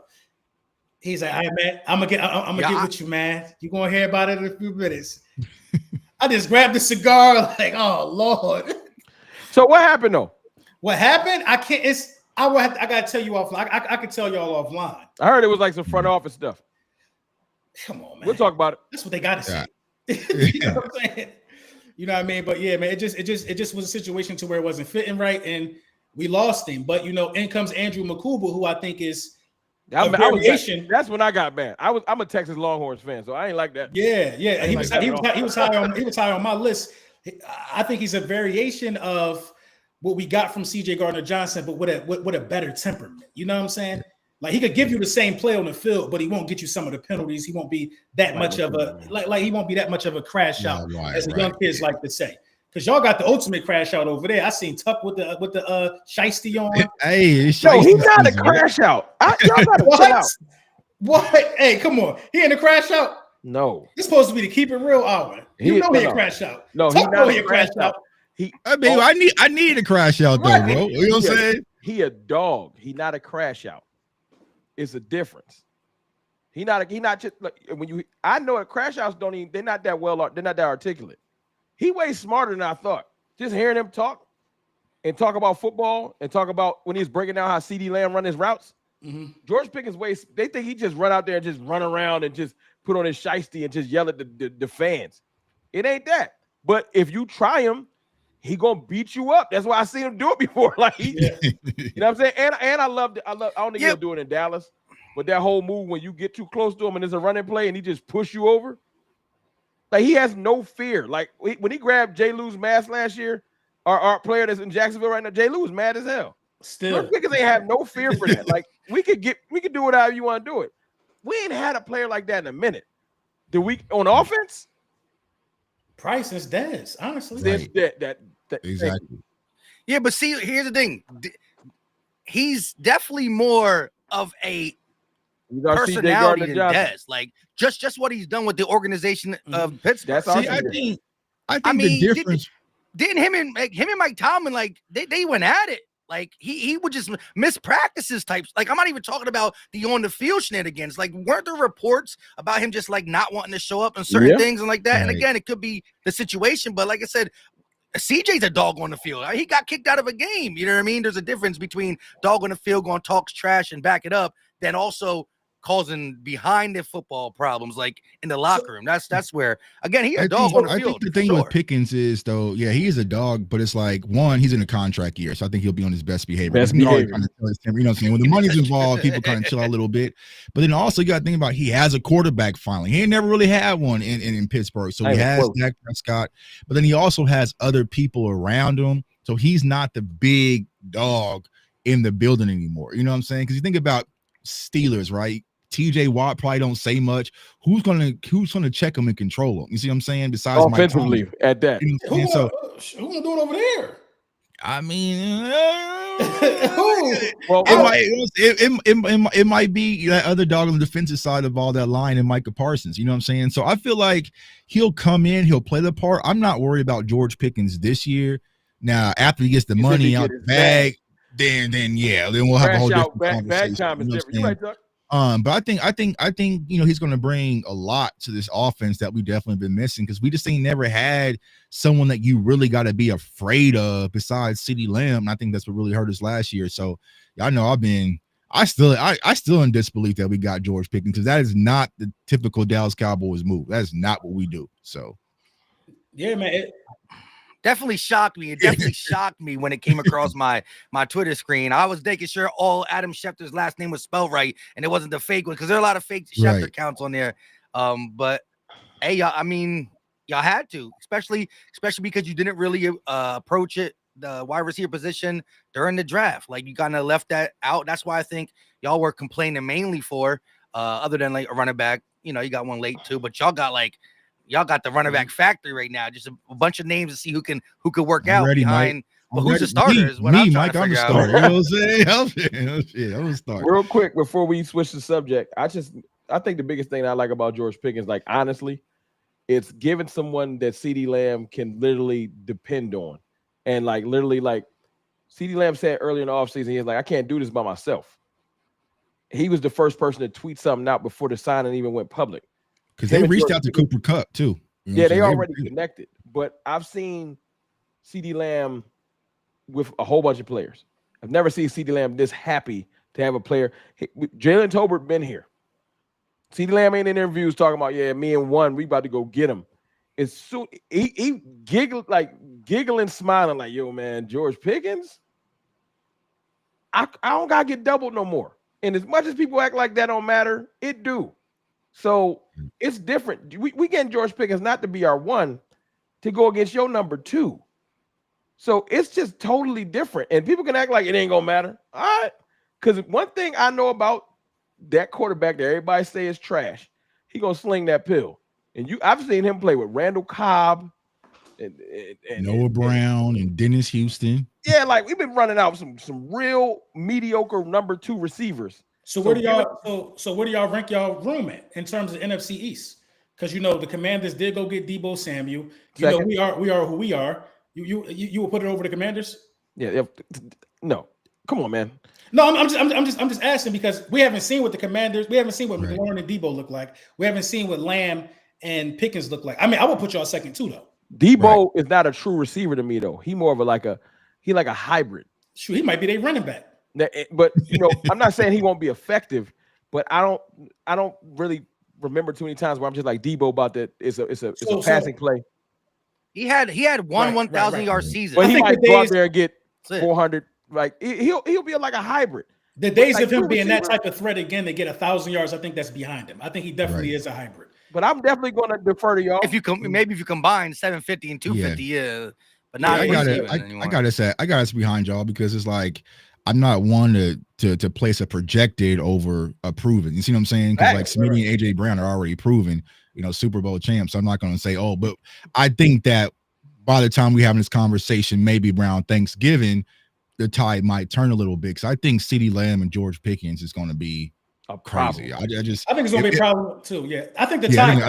He's like, all right, man, I'm gonna get with you, man. You're gonna hear about it in a few minutes. I just grabbed the cigar, like, oh Lord. So what happened though? What happened? I gotta tell you offline. I could tell y'all offline. I heard it was like some front office stuff. Come on, man. We'll talk about it. That's what they gotta say. You know what I'm saying? You know what I mean? But yeah, man, it just was a situation to where it wasn't fitting right, and we lost him. But in comes Andrew McCouble, who I think is a variation. That's when I got banned. I'm a Texas Longhorns fan, so I ain't like that. Yeah. He was high on my list. I think he's a variation of what we got from CJ Gardner-Johnson, but with a better temperament. You know what I'm saying? Like he could give you the same play on the field, but he won't get you some of the penalties. He won't be that much of a he won't be that much of a crash out, as the young kids like to say. Because y'all got the ultimate crash out over there. I seen Tuck with the shiesty on. Hey, he's not a crash out. Y'all gotta chill out. What? Hey, come on. He in the crash out? No. He's supposed to be the keep it real hour. He a crash out. No, he's not a crash out. I need a crash out though, bro. You know what I'm saying? He a dog. He not a crash out. It's a difference. He not just like when I know it, crash outs they're not that articulate. He way smarter than I thought. Just hearing him talk about football and talk about when he's breaking down how CeeDee Lamb run his routes. Mm-hmm. George Pickens they think he just run out there and just run around and just put on his shiesty and just yell at the fans. It ain't that. But if you try him, he gonna beat you up. That's why I seen him do it before. Like you know what I'm saying? And I don't think he'll do it in Dallas, but that whole move when you get too close to him and there's a running play and he just push you over. Like he has no fear. Like when he grabbed J. Lou's mask last year, our player that's in Jacksonville right now, J. Lou was mad as hell. Still, because they have no fear for that. Like we could do whatever you want to do it. We ain't had a player like that in a minute. The week on offense, Price is Dez, honestly. Right. That exactly. Yeah, but see, here's the thing. He's definitely more of a personality than Dez. Like just what he's done with the organization of Pittsburgh. I think the difference. Didn't him and Mike Tomlin, like they went at it. Like he would just miss practices types. Like I'm not even talking about the on the field shenanigans. Like weren't there reports about him just like not wanting to show up on certain things and like that? Right. And again, it could be the situation, but like I said, CJ's a dog on the field. He got kicked out of a game. You know what I mean? There's a difference between dog on the field going talks trash and back it up, than also causing behind the football problems, like in the locker room. That's where, again, he's a dog on the field. I think the thing with Pickens is, though, yeah, he is a dog, but it's like, one, he's in a contract year, so I think he'll be on his best behavior. You know what I'm saying? When the money's involved, people kind of chill out a little bit. But then also, you got to think about, he has a quarterback finally. He ain't never really had one in Pittsburgh. So he has Dak Prescott, but then he also has other people around him. So he's not the big dog in the building anymore. You know what I'm saying? Because you think about Steelers, right? TJ Watt probably don't say much. Who's gonna check him and control him? You see what I'm saying? Besides offensively at that. Who's gonna do it over there? I mean, well, it might be that other dog on the defensive side of all that line and Micah Parsons. You know what I'm saying? So I feel like he'll come in, he'll play the part. I'm not worried about George Pickens this year. Now, after he gets the money out the bag, then we'll have a whole different conversation. Bad time is different. You're right, Doug. But I think he's going to bring a lot to this offense that we definitely been missing, because we just ain't never had someone that you really got to be afraid of besides CeeDee Lamb. And I think that's what really hurt us last year. So y'all know I still in disbelief that we got George Pickens, because that is not the typical Dallas Cowboys move. That is not what we do. So yeah, man. Definitely shocked me. It definitely shocked me when it came across my Twitter screen. I was making sure all Adam Schefter's last name was spelled right, and it wasn't the fake one, because there are a lot of fake Schefter accounts on there. But hey, y'all, I mean, y'all had to, especially because you didn't really approach it, the wide receiver position, during the draft. Like, you kind of left that out. That's why I think y'all were complaining mainly for, other than like a running back. You know, you got one late too, but y'all got the running back factory right now. Just a bunch of names to see who can work out behind. But who's the starter is what I'm trying to figure out. You know what I'm saying? I'm a starter. Real quick before we switch the subject, I think the biggest thing that I like about George Pickens, like honestly, it's giving someone that CeeDee Lamb can literally depend on. And like literally, like CeeDee Lamb said earlier in the offseason, he was like, I can't do this by myself. He was the first person to tweet something out before the signing even went public. Because they reached out to Cooper Kupp too. You know they already connected. But I've seen CeeDee Lamb with a whole bunch of players. I've never seen CeeDee Lamb this happy to have a player. Jalen Tolbert been here. CeeDee Lamb ain't in interviews talking about, me and one, we about to go get him. It's soon he giggling, smiling like, yo, man, George Pickens, I don't gotta get doubled no more. And as much as people act like that don't matter, it do. So it's different. We getting George Pickens not to be our one, to go against your number two. So it's just totally different. And people can act like it ain't gonna matter. All right. Because one thing I know about that quarterback that everybody say is trash, he gonna sling that pill. And I've seen him play with Randall Cobb and Noah Brown and Dennis Houston. Yeah, like we've been running out some real mediocre number 2 receivers. So where do y'all rank y'all room at in terms of NFC East? Because the Commanders did go get Deebo Samuel. We are who we are. You will put it over the Commanders? Yeah. No, come on, man. No, I'm just asking because we haven't seen what the Commanders. We haven't seen what McLaurin and Deebo look like. We haven't seen what Lamb and Pickens look like. I mean, I would put y'all second too, though. Deebo is not a true receiver to me, though. He more of a hybrid. Sure, he might be their running back. But I'm not saying he won't be effective, but I don't really remember too many times where I'm just like Deebo about that. It's a passing play. He had 1,000-yard season. But he might go out there and get 400. Like he'll be like a hybrid. The days of him being that type of threat again to get 1,000 yards, I think that's behind him. I think he definitely is a hybrid. But I'm definitely going to defer to y'all. If you combine 750 and 250, but not. I gotta say behind y'all because it's like I'm not one to place a projected over a proven. You see what I'm saying? Because like Smitty and AJ Brown are already proven, Super Bowl champs. So I'm not going to say, but I think that by the time we have this conversation, maybe around Thanksgiving, the tide might turn a little bit. Because I think CeeDee Lamb and George Pickens is going to be crazy. I think it's going to be a problem too. Yeah, I think the tide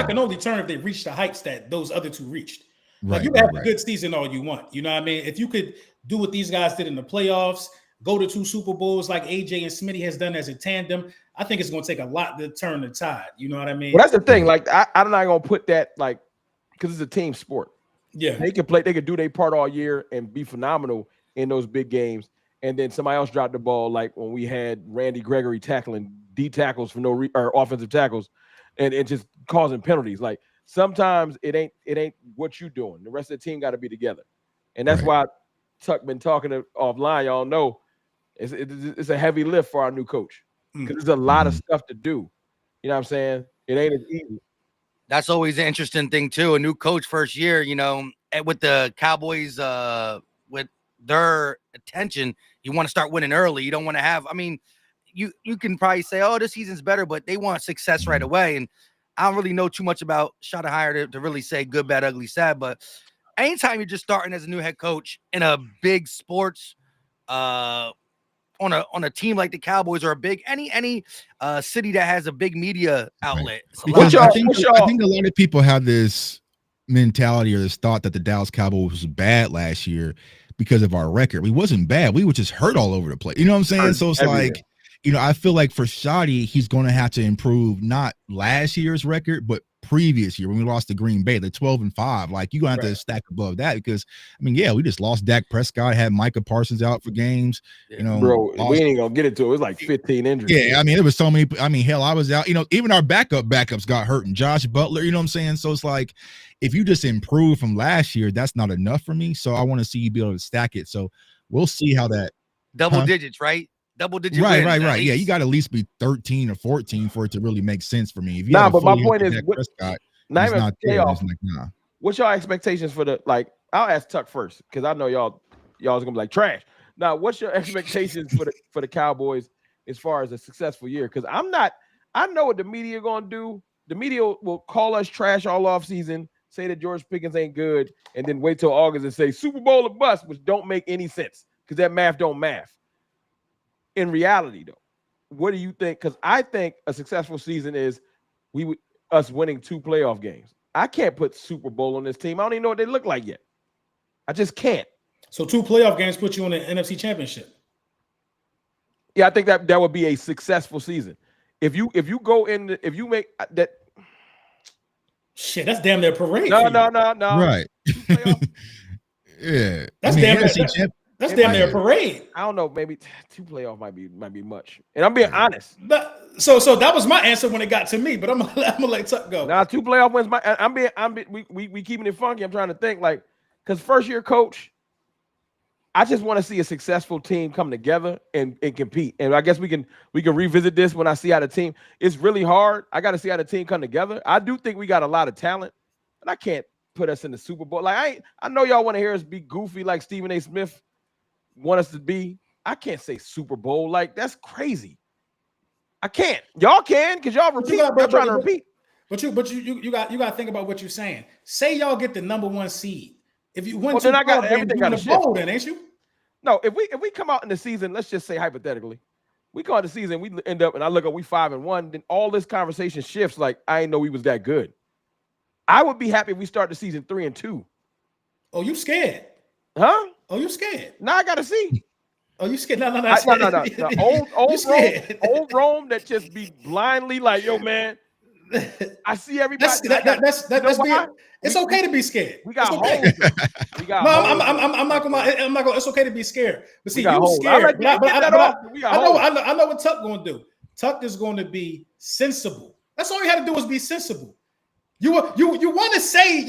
can only turn if they reach the heights that those other two reached. Like you can have a good season all you want. You know what I mean? If you could do what these guys did in the playoffs, go to 2 Super Bowls like AJ and Smitty has done as a tandem, I think it's going to take a lot to turn the tide. You know what I mean? Well, that's the thing. Like I'm not going to put that because it's a team sport. Yeah, they can do their part all year and be phenomenal in those big games. And then somebody else dropped the ball, like when we had Randy Gregory tackling D tackles for or offensive tackles, and just causing penalties. Like sometimes it ain't what you doing. The rest of the team got to be together, and that's why Tuck been talking offline. Y'all know it's a heavy lift for our new coach because there's a lot of stuff to do. You know what I'm saying? It ain't as easy. That's always an interesting thing too. A new coach first year, with the Cowboys, with their attention, you want to start winning early. You don't want to have. I mean, you can probably say, "Oh, this season's better," but they want success right away. And I don't really know too much about Schottenheimer to really say good, bad, ugly, sad. But anytime you're just starting as a new head coach in a big sports, on a team like the Cowboys or any city that has a big media outlet, I think a lot of people have this mentality or this thought that the Dallas Cowboys was bad last year because of our record. We wasn't bad. We were just hurt all over the place. You know what I'm saying? So it's like, I feel like for Shotty, he's going to have to improve not last year's record, but previous year when we lost to Green Bay, the 12-5. Like you're going to have to stack above that because, we just lost Dak Prescott, had Micah Parsons out for games. Bro, we ain't going to get into it. It was like 15 injuries. Yeah, there was so many. Hell, I was out. Even our backups got hurt, and Josh Butler, you know what I'm saying? So it's like, if you just improve from last year, that's not enough for me. So I want to see you be able to stack it. So we'll see how that double digits, right? Double digit. Right. Yeah, you got to at least be 13 or 14 for it to really make sense for me. If you but my point is, not even playoff. Like, what's your expectations for the I'll ask Tuck first because I know y'all's gonna be like trash. Now, what's your expectations for the Cowboys as far as a successful year? Because I know what the media gonna do. The media will call us trash all off season, say that George Pickens ain't good, and then wait till August and say Super Bowl or bust, which don't make any sense because that math don't math. In reality, though, what do you think? Because I think a successful season is us winning 2 playoff games. I can't put Super Bowl on this team. I don't even know what they look like yet. I just can't. So 2 playoff games put you on the NFC Championship. Yeah, I think that would be a successful season. If you make that. Shit, that's damn near parade. No. Right. Yeah. That's damn near. That's damn near a parade. I don't know. Maybe 2 playoff might be much. And I'm being honest. So that was my answer when it got to me. But I'm gonna let Tuck go. Now 2 playoff wins. We keeping it funky. I'm trying to think because first year coach. I just want to see a successful team come together and compete. And I guess we can revisit this when I see how the team. It's really hard. I got to see how the team come together. I do think we got a lot of talent, but I can't put us in the Super Bowl. I know y'all want to hear us be goofy like Stephen A. Smith want us to be. I can't say Super Bowl. That's crazy. I can't. Y'all can because y'all repeat. Y'all trying to repeat. But you got to think about what you're saying. Say y'all get the number 1 seed. If you win, then I got everything got to shift. Then ain't you? No, if we come out in the season, let's just say hypothetically, we go out the season, we end up, and I look up, we 5-1. Then all this conversation shifts. Like I didn't know we was that good. I would be happy if we start the season 3-2. Oh, you scared? Huh? Oh, you scared? Now I gotta see. Oh, you scared? No. The old Rome that just be blindly like, yo, man. I see everybody. It's okay to be scared. We got okay. holes. I'm not gonna. It's okay to be scared. But see, you scared. I know what Tuck gonna do. Tuck is going to be sensible. That's all you had to do was be sensible. You want to say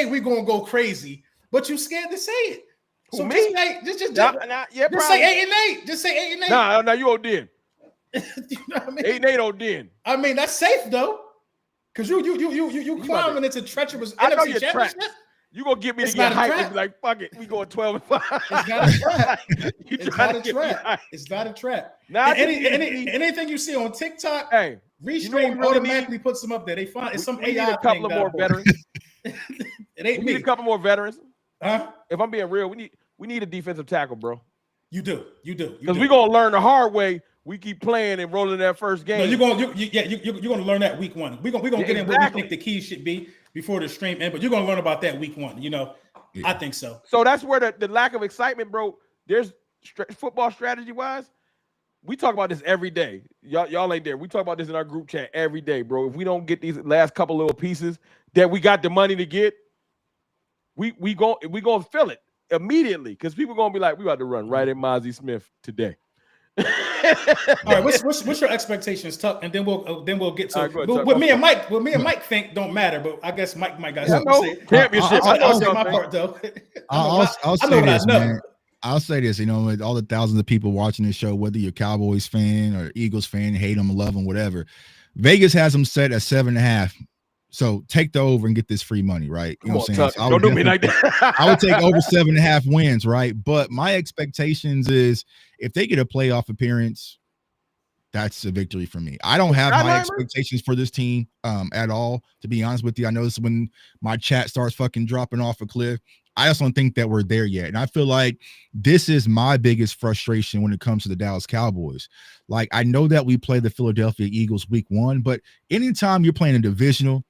we're gonna go crazy, but you scared to say it. So me? Just say 8-8. Just say 8-8. No, you OD'd. You know what I mean? 8-8 OD'd. I mean, that's safe though. Cause you climbing into treacherous NFC championship. You gonna get me to get hyped and be like, fuck it, we going 12-5. It's not a trap. It's not a trap. Now anything you see on TikTok, hey, Restream automatically puts them up there. They find it's some AI thing. A couple of more veterans. It ain't we need a couple more veterans. Huh? If I'm being real, we need a defensive tackle, bro. You do. Because we're gonna learn the hard way. We keep playing and rolling that first game. No, you're gonna learn that week 1. We're gonna get in what we think the keys should be before the stream end, but you're gonna learn about that week 1. I think so. So that's where the lack of excitement, bro. There's football strategy wise. We talk about this every day. Y'all ain't there. We talk about this in our group chat every day, bro. If we don't get these last couple little pieces that we got the money to get, we gonna feel it immediately because people gonna be like, we about to run right at Mozzie Smith today. All right, what's your expectations, Tuck? And then we'll get to what me and Mike think don't matter, but I guess Mike got something to say. Championship. I'll say my part though. I'll say this, man. I'll say this, with all the thousands of people watching this show, whether you're a Cowboys fan or Eagles fan, hate them, love them, whatever, Vegas has them set at 7.5. So take the over and get this free money, right? You know what I'm saying? So don't do me like that. I would take over 7.5 wins, right? But my expectations is if they get a playoff appearance, that's a victory for me. I don't have high expectations for this team at all, to be honest with you. I know this is when my chat starts fucking dropping off a cliff. I just don't think that we're there yet. And I feel like this is my biggest frustration when it comes to the Dallas Cowboys. Like, I know that we play the Philadelphia Eagles week 1, but anytime you're playing a divisional,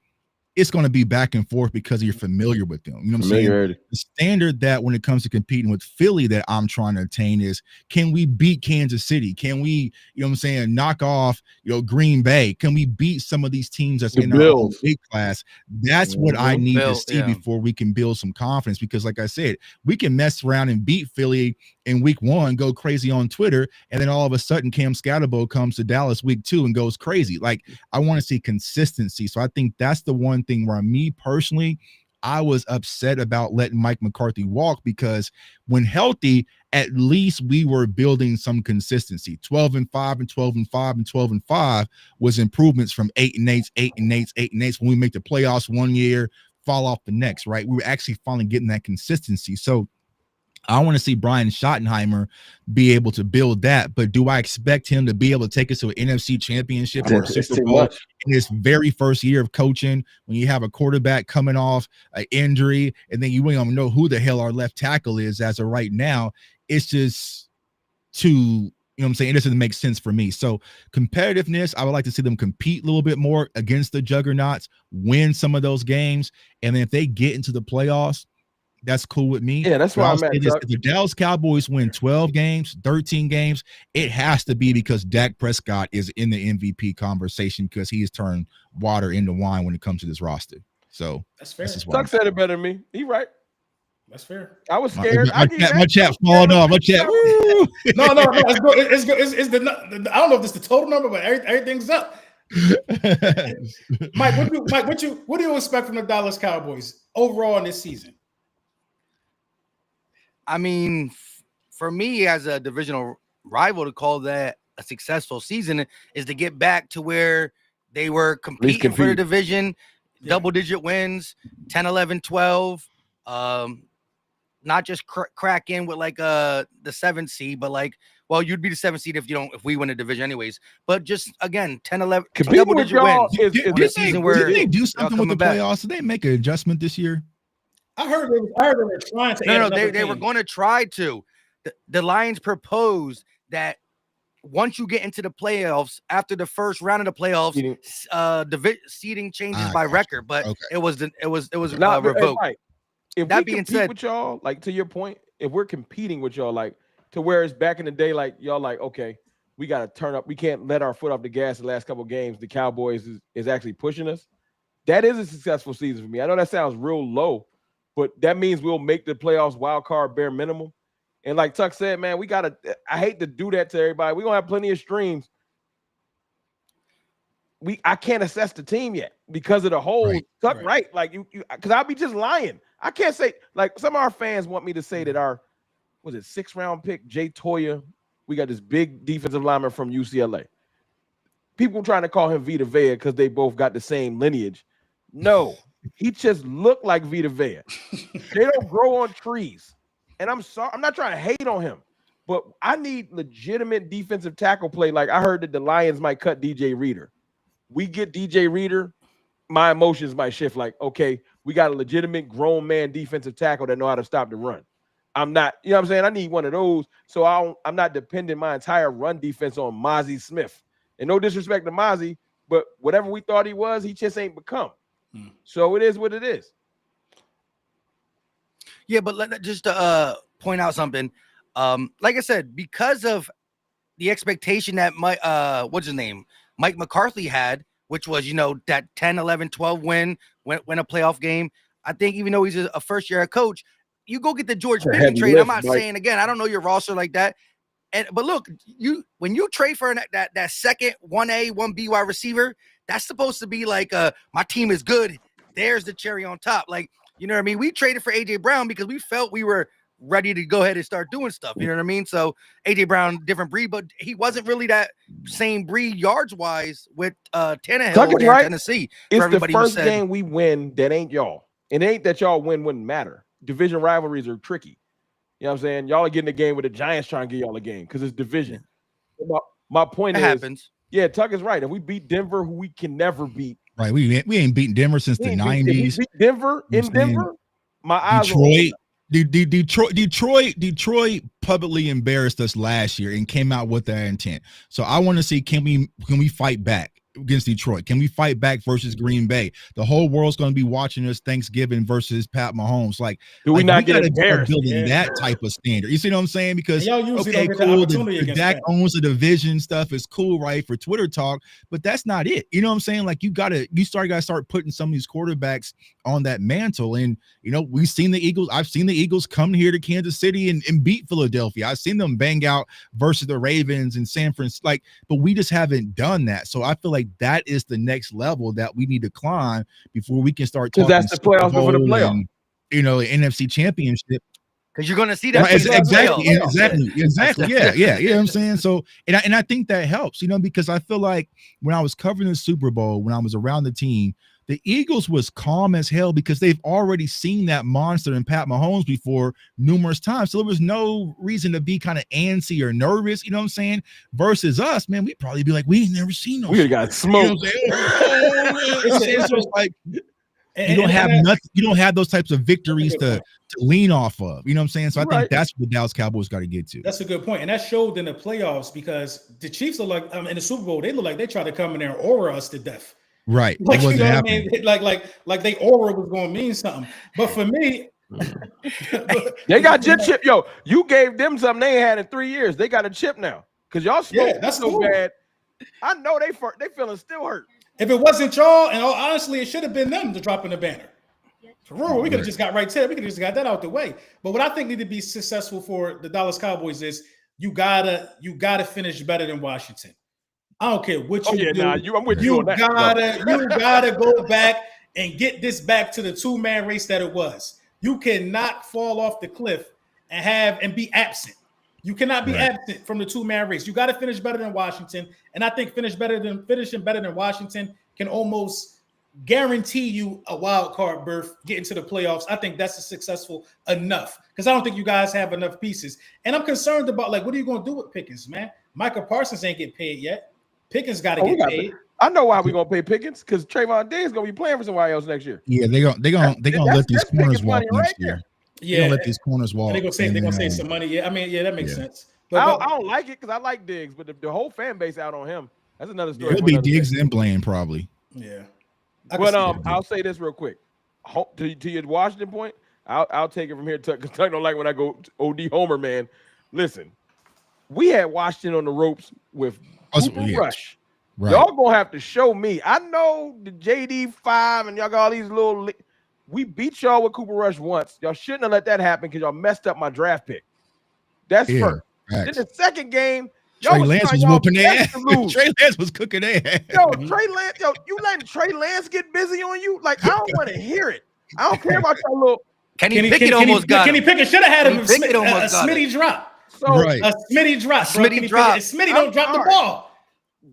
it's going to be back and forth because you're familiar with them. You know what I'm saying? The standard that when it comes to competing with Philly that I'm trying to attain is, can we beat Kansas City? Can we, knock off, Green Bay? Can we beat some of these teams that's in our big class? That's what I need to see before we can build some confidence. Because like I said, we can mess around and beat Philly in week 1, go crazy on Twitter, and then all of a sudden Cam Scatterbo comes to Dallas week 2 and goes crazy. Like, I want to see consistency. So I think that's the one thing where me personally, I was upset about letting Mike McCarthy walk, because when healthy, at least we were building some consistency. 12-5 and 12-5 and 12-5 was improvements from 8-8, 8-8, 8-8. When we make the playoffs one year, fall off the next, right? We were actually finally getting that consistency. So I want to see Brian Schottenheimer be able to build that, but do I expect him to be able to take us to an NFC championship or a Super Bowl in his very first year of coaching, when you have a quarterback coming off an injury and then you don't even know who the hell our left tackle is as of right now? It's just it doesn't make sense for me. So competitiveness, I would like to see them compete a little bit more against the juggernauts, win some of those games, and then if they get into the playoffs, that's cool with me. Yeah, that's why I'm at. If the Dallas Cowboys win 12 games, 13 games, it has to be because Dak Prescott is in the MVP conversation, because he has turned water into wine when it comes to this roster. So that's fair. Tuck said it better than me. He right. That's fair. I was scared. My chat's falling off. My chat. No. It's good. I don't know if this is the total number, but everything's up. Mike, what do you expect from the Dallas Cowboys overall in this season? I mean, for me as a divisional rival, to call that a successful season is to get back to where they were competing for the division, double-digit wins, 10, 11, 12. Not just crack in with like the 7th seed, but like Well, you'd be the 7th seed if we win the division anyways. But just again, 10-11 competing with y'all wins. Did they do something with the playoffs? Did they make an adjustment this year? I heard they were trying to. No, they were going to try to. The Lions proposed that once you get into the playoffs, after the first round of the playoffs, seeding changes by record, but it was not revoked. Right. If that being said, with y'all, like to your point, if we're competing with y'all, like to where it's back in the day, like y'all, like okay, we got to turn up. We can't let our foot off the gas the last couple of games. The Cowboys is actually pushing us. That is a successful season for me. I know that sounds real low, but that means we'll make the playoffs wild card bare minimum. And like Tuck said, man, I hate to do that to everybody. We're going to have plenty of streams. I can't assess the team yet because of the whole Tuck, right? Like because I'll be just lying. I can't say, like some of our fans want me to say that our, 6th round pick, Jay Toya, we got this big defensive lineman from UCLA. People trying to call him Vita Vea because they both got the same lineage. No, he just looked like Vita Vea. They don't grow on trees. And I'm sorry, I'm not trying to hate on him, but I need legitimate defensive tackle play. Like I heard that the Lions might cut DJ Reader. We get DJ Reader, my emotions might shift. Like, okay, we got a legitimate grown man defensive tackle that know how to stop the run. I'm not, you know what I'm saying? I need one of those. So I'm not depending my entire run defense on Mozzie Smith. And no disrespect to Mozzie, but whatever we thought he was, he just ain't become. So it is what it is. Yeah, but just point out something. Like I said, because of the expectation that Mike McCarthy had, which was, that 10, 11, 12 win a playoff game. I think even though he's a first-year coach, you go get the George Pickens trade. I'm not saying, again, I don't know your roster like that. But look, when you trade for that second 1A, 1B wide receiver, that's supposed to be like, my team is good. There's the cherry on top. Like, you know what I mean? We traded for A.J. Brown because we felt we were ready to go ahead and start doing stuff. You know what I mean? So A.J. Brown, different breed, but he wasn't really that same breed yards-wise with Tannehill in Tennessee. It's the first game we win that ain't y'all. It ain't that y'all wouldn't matter. Division rivalries are tricky. You know what I'm saying? Y'all are getting a game with the Giants trying to get y'all a game because it's division. My point is, yeah, Tuck is right. If we beat Denver, who we can never beat. Right, we ain't beaten Denver since the 90s. We beat Denver in Denver. My eyes Detroit publicly embarrassed us last year and came out with that intent. So I want to see, can we fight back against Detroit? Can we fight back versus Green Bay? The whole world's going to be watching us Thanksgiving versus Pat Mahomes. Like, do we not get embarrassed? Building that type of standard. You see what I'm saying? Because okay, cool. The Dak owns the division stuff is cool, right, for Twitter talk, but that's not it. You know what I'm saying? Like, you gotta start putting some of these quarterbacks on that mantle. And we've seen the Eagles. I've seen the Eagles come here to Kansas City and beat Philadelphia. I've seen them bang out versus the Ravens and San Francisco. Like, but we just haven't done that. So I feel like that is the next level that we need to climb before we can start talking. That's the playoffs before the playoff. And, NFC Championship. Because you're going to see that. Right, exactly. Yeah. You know what I'm saying? So, and I think that helps, because I feel like when I was covering the Super Bowl, when I was around the team, the Eagles was calm as hell because they've already seen that monster in Pat Mahomes before numerous times. So there was no reason to be kind of antsy or nervous, you know what I'm saying? Versus us, man, we'd probably be like, we ain't never seen no shit. We got smoked. It's just like you don't have nothing, you don't have those types of victories to lean off of. You know what I'm saying? So I think that's what the Dallas Cowboys got to get to. That's a good point. And that showed in the playoffs because the Chiefs look like in the Super Bowl, they look like they tried to come in there and aura us to death. Right. Like, you know what I mean? Like they aura was going to mean something. But for me, they got chip. Yo, you gave them something they ain't had in 3 years. They got a chip now. Because y'all that's so cool. bad. I know they feeling still hurt. If it wasn't y'all, and honestly, it should have been them to drop in the banner. For real, we could have just got right to it. We could have just got that out the way. But what I think need to be successful for the Dallas Cowboys is you gotta finish better than Washington. I don't care what you do. I'm with you on that. You gotta go back and get this back to the two-man race that it was. You cannot fall off the cliff and be absent. You cannot be absent from the two-man race. You got to finish better than Washington, and I think finishing better than Washington can almost guarantee you a wild card berth, get into the playoffs. I think that's successful enough because I don't think you guys have enough pieces. And I'm concerned about what are you going to do with Pickens, man? Michael Parsons ain't get paid yet. Pickens got to get paid. I know why we're gonna pay Pickens because Trayvon Diggs is gonna be playing for somebody else next year. Yeah, they're gonna let these corners walk next year. Yeah, they're gonna let these corners walk. They're gonna save some money. Yeah, I mean, that makes sense. But I don't like it because I like Diggs, but the whole fan base out on him. That's another story. It'll be Diggs and Blaine probably. Yeah. But I'll say this real quick. To your Washington point, I'll take it from here because I don't like when I go OD Homer, man. Listen, we had Washington on the ropes with Cooper Rush. Right. Y'all gonna have to show me. I know the JD5 and y'all got all these little. We beat y'all with Cooper Rush once. Y'all shouldn't have let that happen because y'all messed up my draft pick. That's first. Then the second game, Trey Lance was whooping their ass. Trey Lance was cooking their ass. Trey Lance, you letting Trey Lance get busy on you? Like I don't want to hear it. I don't care about your little. Kenny Pickett almost got him. Kenny Pickett should have had him. A Smitty drop. So a Smitty drop. Smitty drop. Smitty don't drop the ball.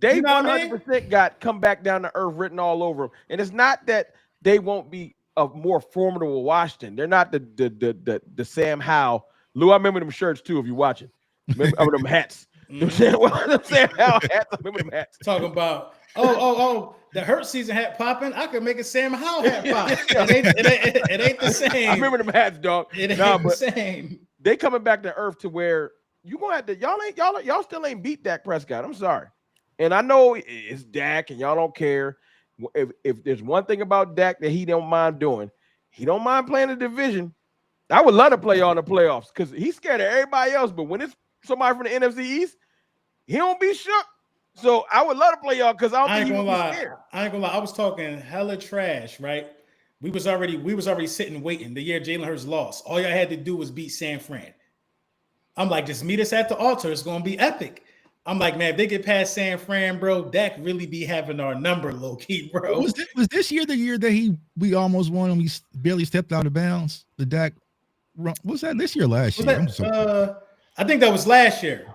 They 100% got come back down to earth written all over them. And it's not that they won't be a more formidable Washington. They're not the Sam Howell. Lou, I remember them shirts too if you're watching. Remember them hats. Them Sam Howell hats. I remember them hats. Talking about the Hurt season hat popping. I could make a Sam Howell hat pop. It ain't the same. I remember them hats, dog. It ain't the same. They coming back to earth to where you gonna have to y'all still ain't beat Dak Prescott. I'm sorry. And I know it's Dak and y'all don't care. If there's one thing about Dak that he don't mind doing, he don't mind playing the division. I would love to play y'all in the playoffs because he's scared of everybody else. But when it's somebody from the NFC East, he don't be shook. So I would love to play y'all because I don't think he would be scared. I ain't gonna lie. I was talking hella trash, right? We was already sitting waiting the year Jalen Hurts lost. All y'all had to do was beat San Fran. I'm like, just meet us at the altar. It's gonna be epic. I'm like, man, if they get past San Fran, bro, Dak really be having our number low key, bro. Was this year the year that we almost won and we barely stepped out of bounds? The Dak, was that this year? Last year? I think that was last year.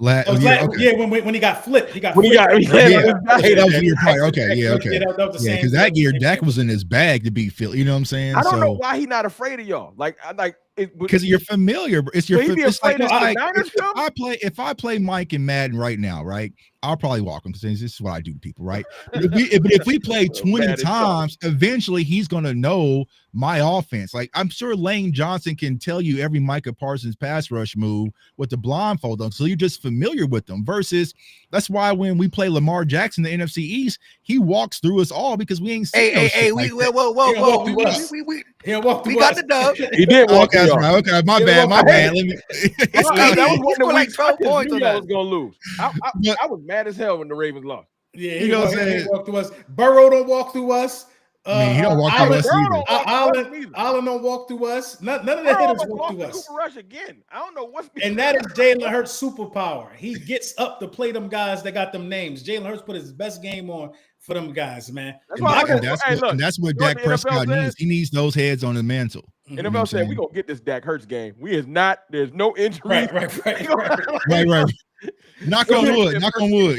Okay. Yeah, when he got flipped, that was the year prior. Okay, yeah, okay. Yeah, because that year Dak was in his bag to beat Philly. You know what I'm saying? I don't know why he's not afraid of y'all. Because you're familiar. It's your. If I play Mike and Madden right now, right, I'll probably walk him because this is what I do to people, right? But if we play 20 times, eventually he's gonna know my offense. Like I'm sure Lane Johnson can tell you every Micah Parsons pass rush move with the blindfold on, so you're just familiar with them. Versus that's why when we play Lamar Jackson, the NFC East, he walks through us all because we ain't seen whoa. We got the dub. He did walk. Okay, my bad. Let me. That was one of the weeks 12 points. I was gonna lose. I was mad as hell when the Ravens lost. Yeah, he walk through us. Burrow don't walk through us. He don't walk through us either. Allen don't walk through us. None of the hitters walk through us. Cooper Rush again. I don't know what's. And that is Jalen Hurts' superpower. He gets up to play them guys that got them names. Jalen Hurts put his best game on for them guys, man. That's what Dak Prescott needs. He needs those heads on the mantle. NFL said we gonna get this Dak Hurts game. There's no injury. Right. Knock on wood.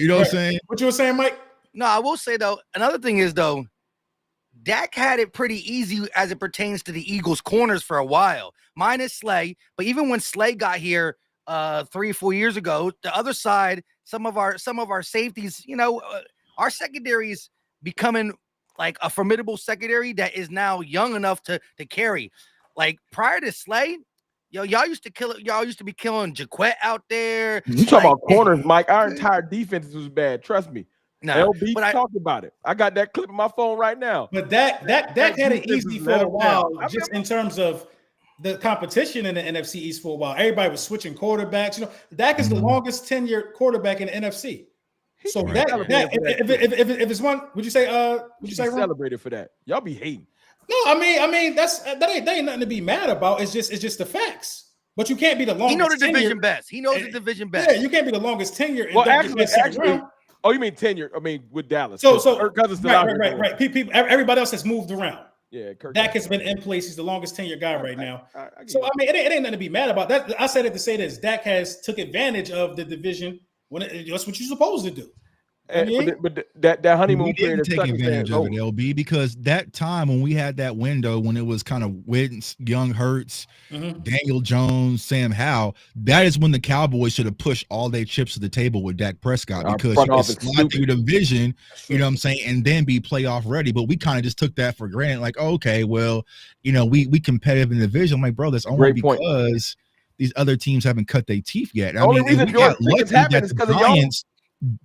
You know what I'm saying? What you were saying, Mike? No, I will say though, another thing is though, Dak had it pretty easy as it pertains to the Eagles corners for a while, minus Slay. But even when Slay got here 3 or 4 years ago, the other side, some of our safeties, our secondary is becoming like a formidable secondary that is now young enough to carry. Like prior to Slay, y'all used to be killing Jaquette out there. You talking about corners, Mike? Our entire defense was bad. Trust me. No, LB talked about it. I got that clip in my phone right now. But that had it easy for a while, just in terms of the competition in the NFC East for a while. Everybody was switching quarterbacks. Dak is the longest tenured quarterback in the NFC. So if it's one, would you say celebrated for that? Y'all be hating. No, I mean that ain't nothing to be mad about. It's just the facts. But you can't be the longest. He knows the division best. The division best. Yeah, you can't be the longest tenure. Well, actually. Oh, you mean tenure? I mean, with Dallas. So Kirk Cousins still out here. Right. Everybody else has moved around. Yeah, Dak has been in place. He's the longest tenured guy right now. So I mean, it ain't nothing to be mad about. That I said it to say this. Dak has took advantage of the division when that's what you're supposed to do. But that honeymoon we period didn't is take advantage of it, over. LB, because that time when we had that window when it was kind of Wentz, Young, Hurts, Daniel Jones, Sam Howell, that is when the Cowboys should have pushed all their chips to the table with Dak Prescott, because you could slide through the division, you know what I'm saying, and then be playoff ready. But we kind of just took that for granted, like, okay, well, you know, we competitive in the division. I'm like, bro, that's only because these other teams haven't cut their teeth yet. The only reason George Pickens happened is because of y'all.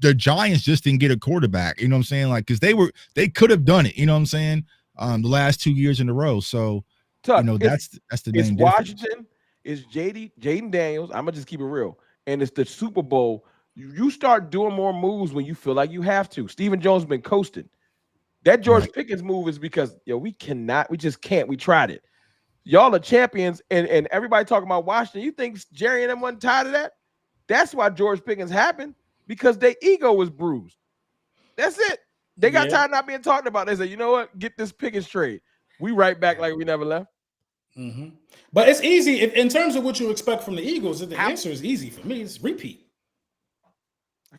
The Giants just didn't get a quarterback, you know what I'm saying? Like, because they could have done it, you know what I'm saying? The last 2 years in a row. So, you know, that's the main difference. Washington, it's Jaden Daniels. I'm gonna just keep it real, and it's the Super Bowl. You start doing more moves when you feel like you have to. Stephen Jones has been coasting. That George Pickens move is because we just can't. We tried it. Y'all are champions, and everybody talking about Washington. You think Jerry and them wasn't tired of that? That's why George Pickens happened. Because their ego was bruised. That's it. They got tired of not being talked about. They said, you know what? Get this Pickens trade. We right back like we never left. But it's easy. In terms of what you expect from the Eagles, the answer is easy for me. It's repeat.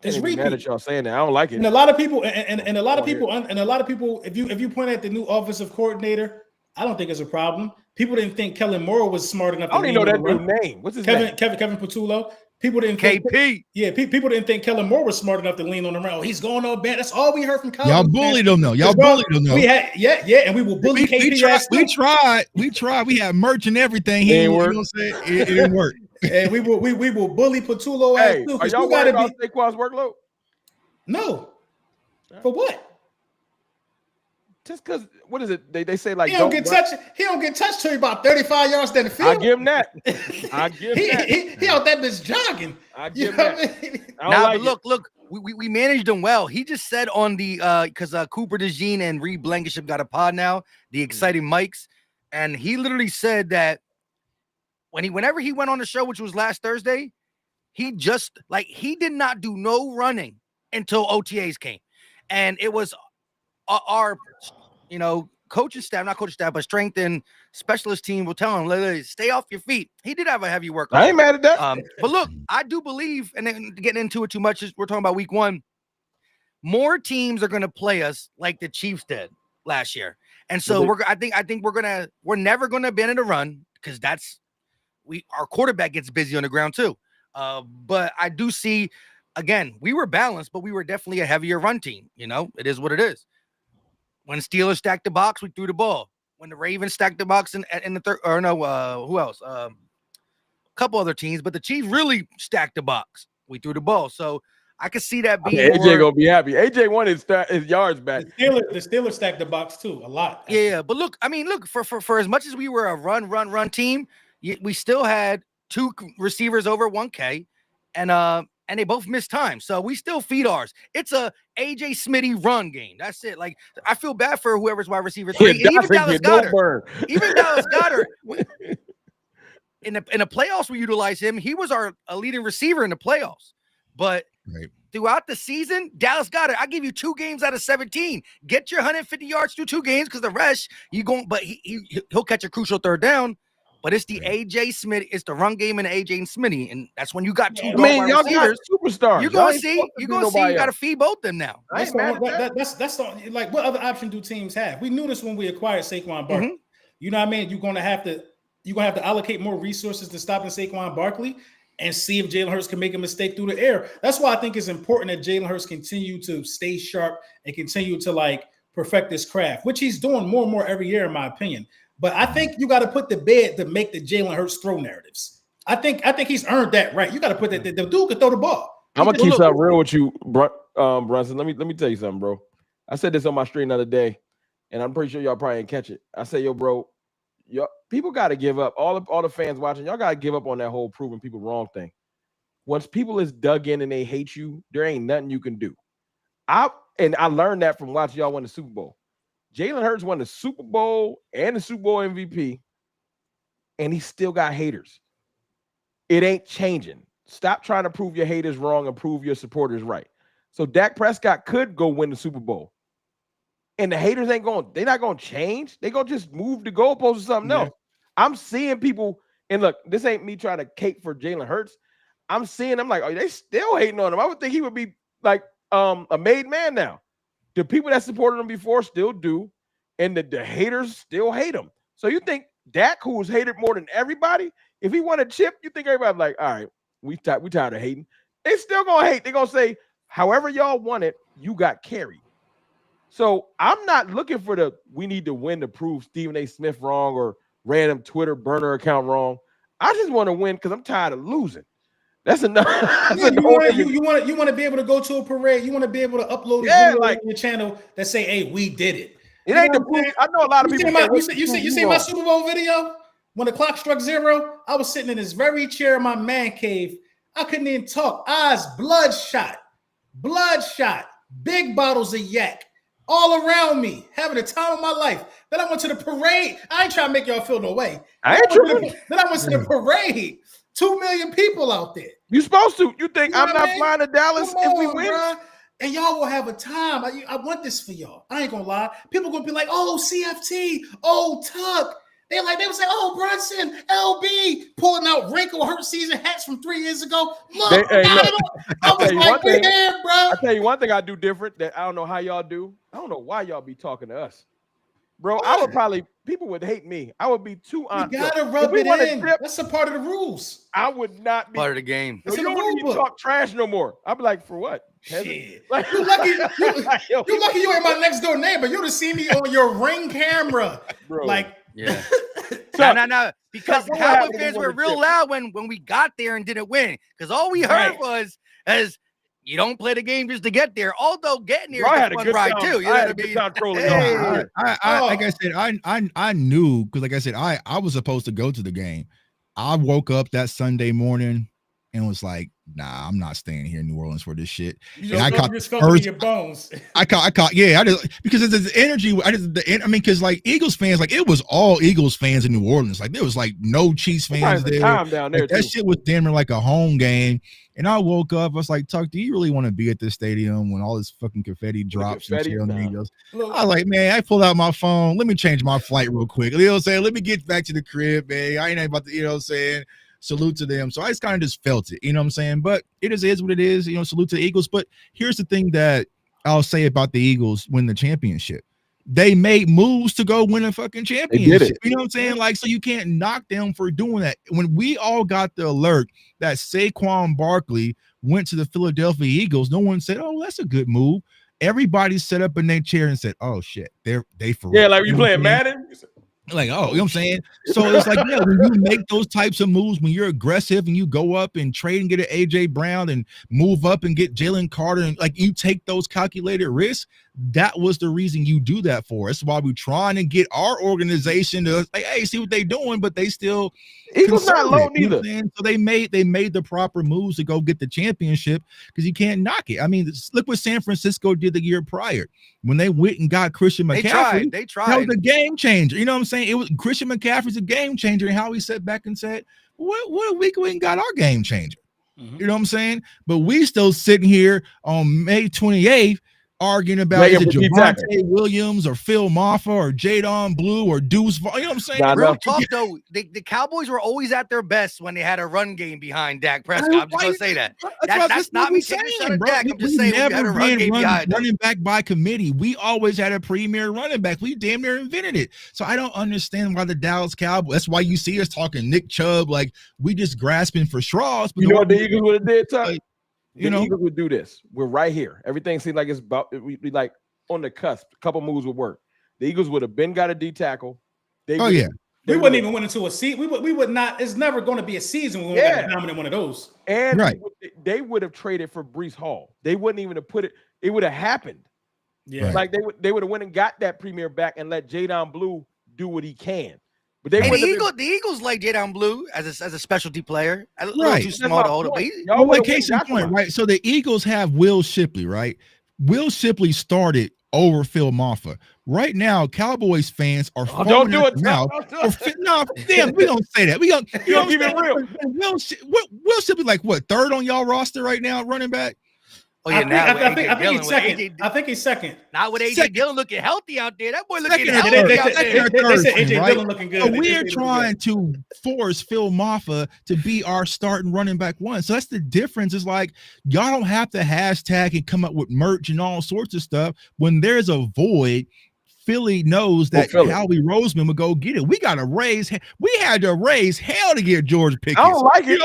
It's repeat. Mad at y'all saying that. I don't like it. And a lot of people, and a lot of people, if you point at the new offensive coordinator, I don't think it's a problem. People didn't think Kellen Moore was smart enough. I don't even know that dude's name. What's his name? Kevin Patullo. People didn't think people didn't think Kellen Moore was smart enough to lean on the round. He's going on bad. That's all we heard from Cowboys. Y'all bullied him though. Y'all bullied him though. We had and we will bully KP. We tried. We had merch and everything. He didn't work. You know what I'm saying? It didn't work. And we will bully Patullo ass too. Are y'all worried about Saquon's workload? No. For what? Just because, what is it? They say like he don't get touched. He don't get touched till about 35 yards down the field. I give him that. He out that bitch jogging. I give him that. I mean? Now, but look. We managed him well. He just said on the because Cooper DeJean and Reed Blankenship got a pod now, the exciting mics, and he literally said that whenever he went on the show, which was last Thursday, he did not do no running until OTAs came, and it was our coaching staff, not coaching staff, but strength and specialist team will tell him, literally, stay off your feet. He did have a heavy workout. I ain't mad at that. But look, I do believe, and then getting into it too much, we're talking about week one, more teams are going to play us like the Chiefs did last year. And so I think we're never going to abandon the run, because our quarterback gets busy on the ground too. But I do see, again, we were balanced, but we were definitely a heavier run team. It is what it is. When Steelers stacked the box, we threw the ball. When the Ravens stacked the box in the third, who else? A couple other teams, but the Chiefs really stacked the box. We threw the ball. So I could see that being AJ gonna be happy. AJ wanted his yards back. The Steelers stacked the box too, a lot. Yeah, but look, for as much as we were a run team, we still had two receivers over 1K, and they both missed time. So we still feed ours. It's a AJ Smitty run game. That's it. Like, I feel bad for whoever's wide receiver 3. And even Dallas Goedert. In the playoffs, we utilized him. He was our leading receiver in the playoffs. But throughout the season, Dallas Goedert, I give you 2 games out of 17. Get your 150 yards through 2 games, because the rest, but he'll catch a crucial third down. But it's the AJ Smith, it's the run game and AJ and Smitty, and that's when you got 2 wide receivers. Superstars. You're gonna see. You got to feed both them now. That's like, what other option do teams have? We knew this when we acquired Saquon Barkley. You know what I mean? You're gonna have to allocate more resources to stopping Saquon Barkley and see if Jalen Hurts can make a mistake through the air. That's why I think it's important that Jalen Hurts continue to stay sharp and continue to perfect his craft, which he's doing more and more every year, in my opinion. But I think you got to put the bed to make the Jalen Hurts throw narratives. I think he's earned that right. You got to put that. The dude can throw the ball. I'm gonna keep something real with you, Brunson. Let me tell you something, bro. I said this on my stream the other day, and I'm pretty sure y'all probably didn't catch it. I said, yo, bro, people got to give up. All the fans watching, y'all got to give up on that whole proving people wrong thing. Once people is dug in and they hate you, there ain't nothing you can do. I learned that from watching y'all win the Super Bowl. Jalen Hurts won the Super Bowl and the Super Bowl MVP, and he still got haters. It ain't changing. Stop trying to prove your haters wrong and prove your supporters right. So Dak Prescott could go win the Super Bowl, and the haters they're not going to change. They're going to just move the goalposts to something else. I'm seeing people, and look, this ain't me trying to cape for Jalen Hurts. I'm seeing, I'm like, oh, they still hating on him. I would think he would be like a made man now. The people that supported him before still do, and the haters still hate him. So you think Dak, who was hated more than everybody, if he won a chip, you think everybody like, all right, we tired of hating. They still gonna hate. They're gonna say, however y'all want it, you got carried. So I'm not looking for we need to win to prove Stephen A. Smith wrong or random Twitter burner account wrong. I just want to win because I'm tired of losing. That's enough. You want to be able to go to a parade. You want to be able to upload a video on your channel that say, "Hey, we did it." It ain't the proof. I know a lot of people. You see my Super Bowl video when the clock struck 0. I was sitting in this very chair in my man cave. I couldn't even talk. Eyes bloodshot, big bottles of yak all around me, having the time of my life. Then I went to the parade. I ain't trying to make y'all feel no way. Then I went to the parade. 2 million people out there. You supposed to. You think I'm not flying to Dallas if we win? Bro. And y'all will have a time. I want this for y'all. I ain't gonna lie. People gonna be like, "Oh, CFT, oh Tuck." They would say, "Oh, Brunson, LB," pulling out wrinkle hurt season hats from 3 years ago. Look, I was like, "We here, bro." I tell you one thing I do different that I don't know how y'all do. I don't know why y'all be talking to us, bro. What? I would probably. People would hate me. I would be too honest. You gotta rub it in. That's a part of the rules. I would not be part of the game. You don't even talk trash no more. I'd be like, for what? Shit. Like, you lucky you ain't my next door neighbor. You'd have seen me on your Ring camera. Bro. Like, yeah. No. Because Cowboys fans were real loud when we got there and didn't win. Because all we heard was you don't play the game just to get there. Although getting there is a fun ride too. You know what I mean? Like I said, I knew because, like I said, I was supposed to go to the game. I woke up that Sunday morning and was like, "Nah, I'm not staying here in New Orleans for this shit." And I caught your bones. I caught, yeah. I just because it's the energy. Because like Eagles fans, like it was all Eagles fans in New Orleans. Like there was like no Chiefs fans there. Down there like, that shit was damn near like a home game. And I woke up, I was like, "Tuck, do you really want to be at this stadium when all this fucking confetti drops and shit on the Eagles?" I was like, "Man, I pulled out my phone. Let me change my flight real quick. You know what I'm saying? Let me get back to the crib, man. I ain't about to, you know what I'm saying? Salute to them." So I just kind of just felt it, you know what I'm saying? But it is what it is, you know, salute to the Eagles. But here's the thing that I'll say about the Eagles win the championship. They made moves to go win a fucking championship. You know what I'm saying? Like, so you can't knock them for doing that. When we all got the alert that Saquon Barkley went to the Philadelphia Eagles, no one said, "Oh, that's a good move." Everybody sat up in their chair and said, "Oh shit, they for real." Yeah, like you playing Madden. Like, oh, you know what I'm saying? So it's like, yeah, when you make those types of moves, when you're aggressive and you go up and trade and get an AJ Brown and move up and get Jalen Carter, and like you take those calculated risks, that was the reason you do that for. That's why we're trying to get our organization to like, hey, see what they're doing, but they still Eagles not low neither. So they made the proper moves to go get the championship because you can't knock it. I mean, look what San Francisco did the year prior when they went and got Christian McCaffrey. They tried. That was a game changer. You know what I'm saying? It was Christian McCaffrey's a game changer, and how he sat back and said, "What a week we ain't got our game changer." You know what I'm saying? But we still sitting here on May 28th arguing about is it Javonte Williams or Phil Maffa or Jadon Blue or Deuce. You know what I'm saying? Real talk though, the Cowboys were always at their best when they had a run game behind Dak Prescott. I'm just gonna say that. That's not me taking a shot at Dak. I'm just saying we had a run game behind running back by committee. We always had a premier running back. We damn near invented it. So I don't understand why the Dallas Cowboys. That's why you see us talking Nick Chubb like we just grasping for straws. But you know what the Eagles would have did, Tuck? You know, Eagles would do this. We're right here. Everything seems like it's about we like on the cusp. A couple moves would work. The Eagles would have been got a D tackle. We wouldn't even win into a season. We would not. It's never going to be a season when we got to dominate one of those. And they would have traded for Breece Hall. They wouldn't even have put it. It would have happened. Yeah, like they would have went and got that premier back and let Jadon Blue do what he can. But the Eagles like Jadon Blue as a specialty player. A little too small to hold up. Well, like case in point, right? So the Eagles have Will Shipley, right? Will Shipley started over Phil Maffa. Right now, Cowboys fans are don't do it. No, damn, we don't say that. We don't keep it real. Will Shipley like what, third on y'all roster right now, running back? Oh yeah, now I think he's second. I think he's second. Not with AJ Dillon looking healthy out there. That boy looking healthy out there. They said AJ Dillon looking good. So we're trying to force Phil Maffa to be our starting running back one. So that's the difference. Is like y'all don't have to hashtag and come up with merch and all sorts of stuff. When there's a void, Philly knows that Howie Roseman would go get it. We got to raise. We had to raise hell to get George Pickens. I don't like it,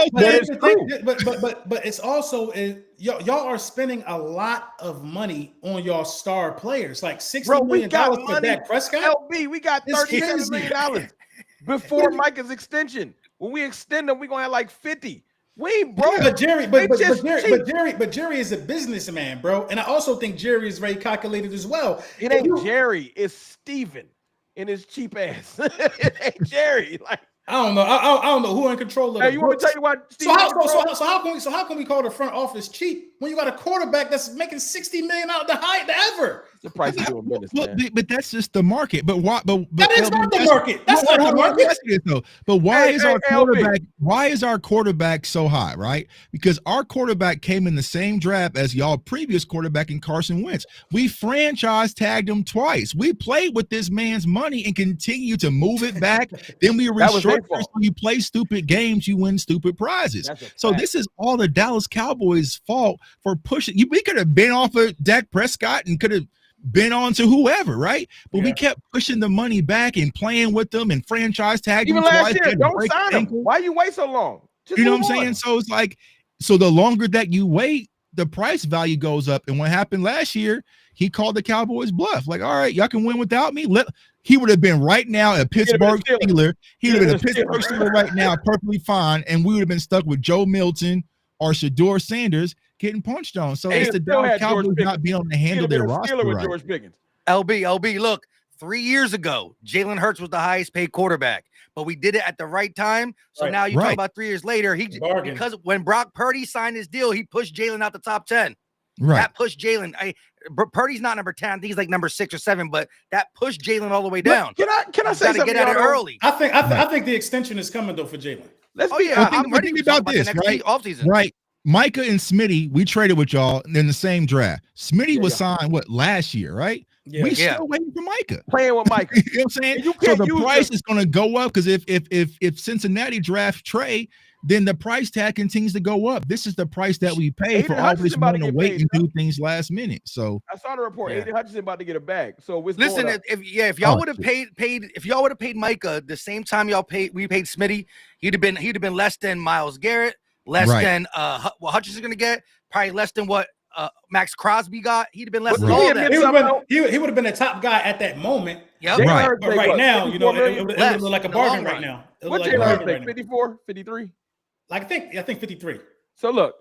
but it's also y'all are spending a lot of money on y'all star players, like $60 million for Dak Prescott. LB, we got $37 million before Micah's extension. When we extend them, we're gonna have like 50. We ain't broke. But Jerry is a businessman, bro. And I also think Jerry is very calculated as well. It ain't Jerry, it's Steven and his cheap ass. It ain't Jerry. Like I don't know. I don't know who in control of it. You want to tell you what? So how can we call the front office cheap when you got a quarterback that's making $60 million out the height ever? The price of doing business, man. But that's just the market. But why? But that is not the market. That's not the market. But why is our quarterback? Why is our quarterback so high? Right? Because our quarterback came in the same draft as y'all previous quarterback in Carson Wentz. We franchise tagged him twice. We played with this man's money and continue to move it back. Then we restructure. So you play stupid games, you win stupid prizes. So this is all the Dallas Cowboys' fault for pushing. We could have been off of Dak Prescott and could have been on to whoever, right? But we kept pushing the money back and playing with them and franchise tagging. Even last year, don't sign him. Why you wait so long? Just you know what I'm saying? So it's like, so the longer that you wait, the price value goes up. And what happened last year, he called the Cowboys bluff. Like, all right, y'all can win without me. He would have been right now a Pittsburgh Steeler. He would have been a Pittsburgh Steeler right now, perfectly fine. And we would have been stuck with Joe Milton or Shador Sanders getting punched on. So it's the Dallas Cowboys not being able to handle their roster right. George Pickens. LB, look, 3 years ago, Jalen Hurts was the highest paid quarterback, but we did it at the right time. So now you talk about 3 years later, because when Brock Purdy signed his deal, he pushed Jalen out the top 10. Right. That pushed Jalen. Purdy's not number 10. I think he's like number 6 or 7, but that pushed Jalen all the way down. Can I say something? Get at it early. I think the extension is coming though for Jalen. I'm ready about this, right? Offseason. Right. Micah and Smitty, we traded with y'all in the same draft. Smitty was signed last year, right? Yeah. We still waiting for Micah. Playing with Micah. You know what I'm saying? So the price is going to go up because if Cincinnati drafts Trey, then the price tag continues to go up. This is the price that we pay for all this money to wait and do things last minute. So I saw the report. Aiden Hutchinson about to get a bag. So listen, if y'all would have paid Micah the same time we paid Smitty, he'd have been less than Myles Garrett, less than what Hutchinson's gonna get, probably less than what Max Crosby got. He'd have been less than all that. He would have been a top guy at that moment. Yep. But right now, it would look like a bargain right now. What Jalen think? 54, 53? Like I think 53. So look,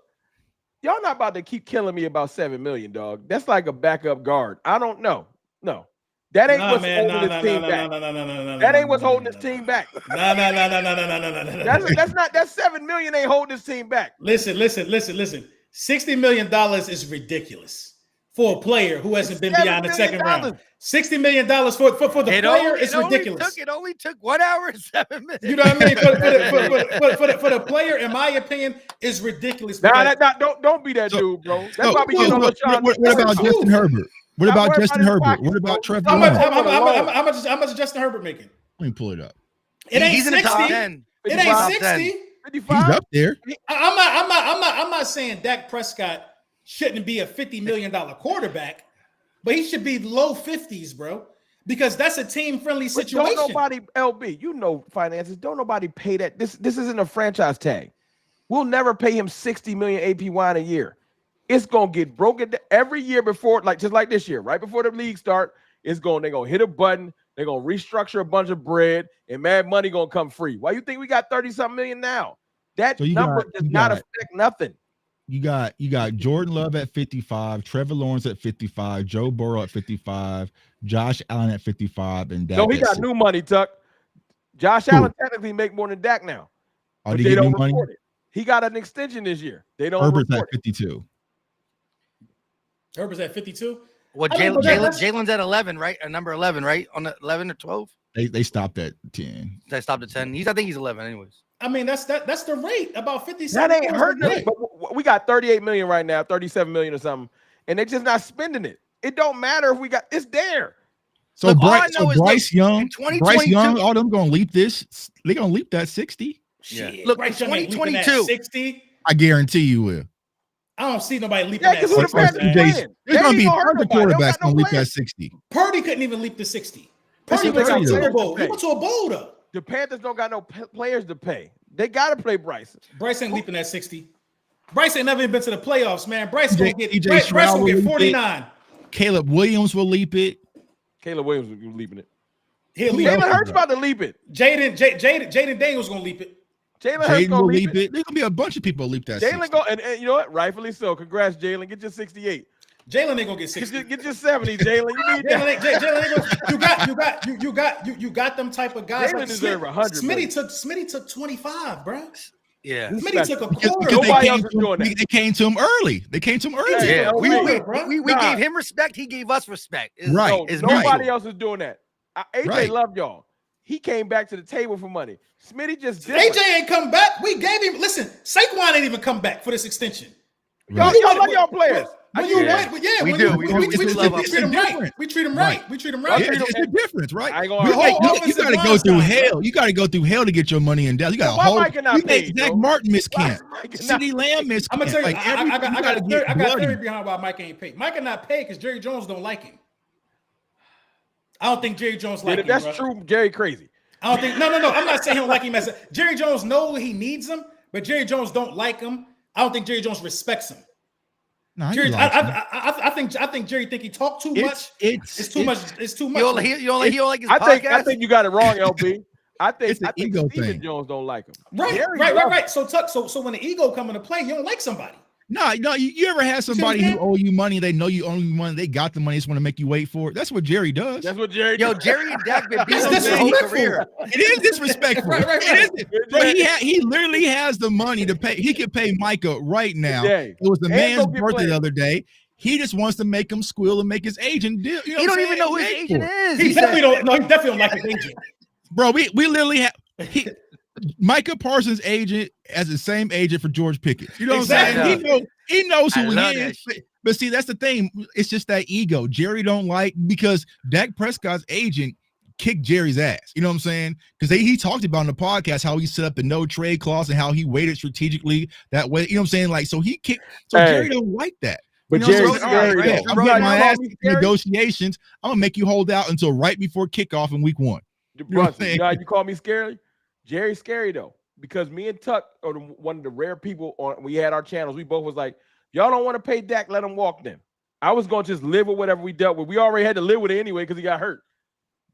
y'all not about to keep killing me about $7 million, dog. That's like a backup guard. I don't know. No. That ain't what's holding this team back. That ain't what's holding this team back. No. That's $7 million ain't holding this team back. Listen. $60 million is ridiculous for a player who hasn't been beyond the second round. $60 million for the player is ridiculous. It only took 1 hour and 7 minutes. You know what I mean? For the player, in my opinion, is ridiculous. Don't be that dude, bro. That's why we get on the shot. What about Justin Herbert? What about Justin Herbert? What about Trevor Lawrence? How much is Justin Herbert making? Let me pull it up. It ain't He's 60. In the top 10. It ain't 60. 55? He's up there. I'm not saying Dak Prescott shouldn't be a $50 million quarterback, but he should be low 50s, bro, because that's a team-friendly situation. Don't nobody, LB, you know finances. Don't nobody pay that. This isn't a franchise tag. We'll never pay him $60 million APY in a year. It's gonna get broken every year before, just like this year, right before the league start. They're gonna hit a button. They're gonna restructure a bunch of bread, and mad money gonna come free. Why you think we got 30-something million now? That number does not affect nothing. You got Jordan Love at 55, Trevor Lawrence at 55, Joe Burrow at 55, Josh Allen at 55, and Dak. No, he got new money, Tuck. Josh Allen technically make more than Dak now. Oh, they don't report it. He got an extension this year. They don't. Herbert's at 52. Herbert's at 52. Well, Jalen's at 11, right? Number 11, right? On the 11 or 12. They stopped at 10. They stopped at 10. I think he's 11, anyways. I mean, that's the rate. About 50 That cents. ain't hurting us. But we got 38 million right now, 37 million or something, and they're just not spending it. It don't matter if we got it's there. So Look, Bryce Young, all them gonna leap this. They're gonna leap that 60. Yeah. Shit, Look, Bryce Young ain't leaping that 60. I guarantee you will. I don't see nobody leaping that 60. There's gonna be other quarterbacks gonna leap that 60. Purdy couldn't even leap the 60. Purdy went to a Super Bowl. He went to a bowl though. The Panthers don't got no players to pay. They gotta play Bryce. Bryce ain't leaping that 60. Bryce ain't never even been to the playoffs, man. Bryce gonna get 49. Caleb Williams will leap it. Caleb Williams will be leaping it. Jalen Hurts about to leap it. Jaden Daniels gonna leap it. Jalen Hurts gonna leap it. There's gonna be a bunch of people leap that. Jalen go and you know what? Rightfully so. Congrats, Jalen. Get your 68. Jalen ain't gonna get 60. Get your 70, Jalen. You need you got them type of guys. Jalen deserve 100. Smitty took 25, bro. Yeah, Smitty took a quarter. Nobody else is doing that. They came to him early. Yeah, we gave him respect. He gave us respect. Nobody else is doing that. AJ loved y'all. He came back to the table for money. Smitty just did. AJ ain't come back. We gave him. Listen, Saquon ain't even come back for this extension. Y'all love y'all players. We treat him right. We treat him right. It's a difference, right? You got to go through hell. You got to go through hell to get your money in Dallas. You got a whole. Zach Martin missed camp. CeeDee Lamb missed camp. I'm gonna tell you, I got theory behind why Mike ain't paid. Mike not paid because Jerry Jones don't like him. I don't think Jerry Jones like him. If that's true, Jerry crazy. I don't think. No. I'm not saying he don't like him. Jerry Jones knows he needs him, but Jerry Jones don't like him. I don't think Jerry Jones respects him. No, Jerry, I think Jerry think he talked too much. It's too much. It's too much. He don't like his podcast. I think you got it wrong, LB. I think ego Steven thing. Jones don't like him. Right. So when the ego come into play, you don't like somebody. No. You ever had somebody who owe you money? They know you owe you money. They got the money. Just want to make you wait for it. That's what Jerry does. That's what Jerry. Jerry and Dak been beating his whole career. It is disrespectful. Right. It is. Bro, he literally has the money to pay. He could pay Micah right now. It was the man's birthday the other day. He just wants to make him squeal and make his agent deal. You know he don't even know who his agent is. He definitely don't. No, he definitely don't like his agent. Bro, we literally have. Micah Parsons' agent as the same agent for George Pickett. You know what I'm saying? He knows who he is. But see, that's the thing. It's just that ego. Jerry don't like because Dak Prescott's agent kicked Jerry's ass. You know what I'm saying? Because he talked about on the podcast how he set up the no trade clause and how he waited strategically that way. You know what I'm saying? Like, so he kicked. So Jerry don't like that. But Jerry's scary. I'm getting my ass in negotiations. I'm gonna make you hold out until right before kickoff in week 1. You call me scary? Jerry's scary though, because me and Tuck are one of the rare people on. We had our channels. We both was like, y'all don't want to pay Dak, let him walk then. I was gonna just live with whatever we dealt with. We already had to live with it anyway because he got hurt.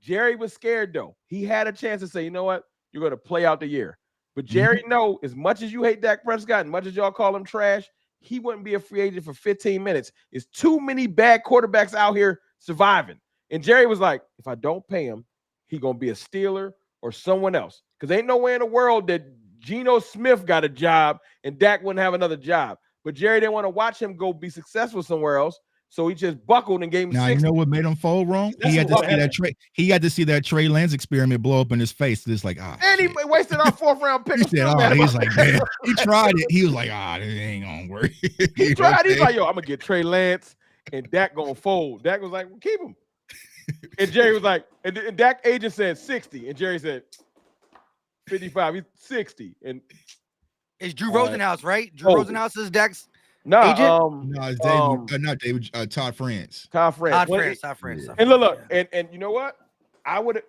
Jerry was scared though. He had a chance to say, you know what, you're gonna play out the year. But Jerry know as much as you hate Dak Prescott, and much as y'all call him trash, he wouldn't be a free agent for 15 minutes. It's too many bad quarterbacks out here surviving. And Jerry was like, if I don't pay him, he gonna be a Steeler or someone else. Because ain't no way in the world that Geno Smith got a job and Dak wouldn't have another job. But Jerry didn't want to watch him go be successful somewhere else. So he just buckled and gave him 60. You know what made him fold wrong? He had to see that Trey Lance experiment blow up in his face. It's like, and he wasted our 4th round pick. He said, he's like, man. He tried it. He was like, this ain't gonna work. He tried. He's like, yo, I'm gonna get Trey Lance and Dak gonna fold. Dak was like, well, keep him. And Jerry was like, and Dak agent said 60, and Jerry said 55. He's 60. And it's Drew Rosenhaus, right? Drew Rosenhaus is Dak's agent? No, it's David, not David, Todd France. Todd France. And look, and you know what? I would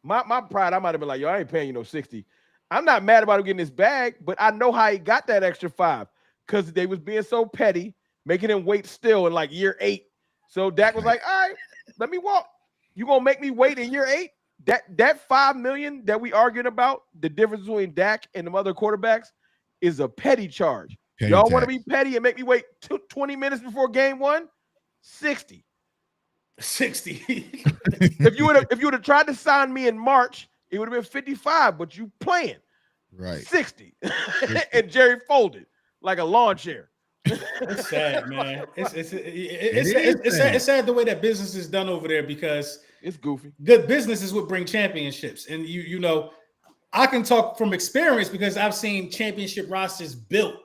my pride, I might have been like, yo, I ain't paying you no 60. I'm not mad about him getting his bag, but I know how he got that extra 5 because they was being so petty, making him wait still in like year 8. So Dak was like, all right, let me walk. You gonna make me wait in year 8? That $5 million that we arguing about, the difference between Dak and the other quarterbacks is a petty charge. Y'all want to be petty and make me wait 20 minutes before game 1? 60. If you would have tried to sign me in March, it would have been 55, but you playing. Right. 60. And Jerry folded like a lawn chair. It's sad, man. It's sad the way that business is done over there because it's goofy. Good business is what bring championships. And you know, I can talk from experience because I've seen championship rosters built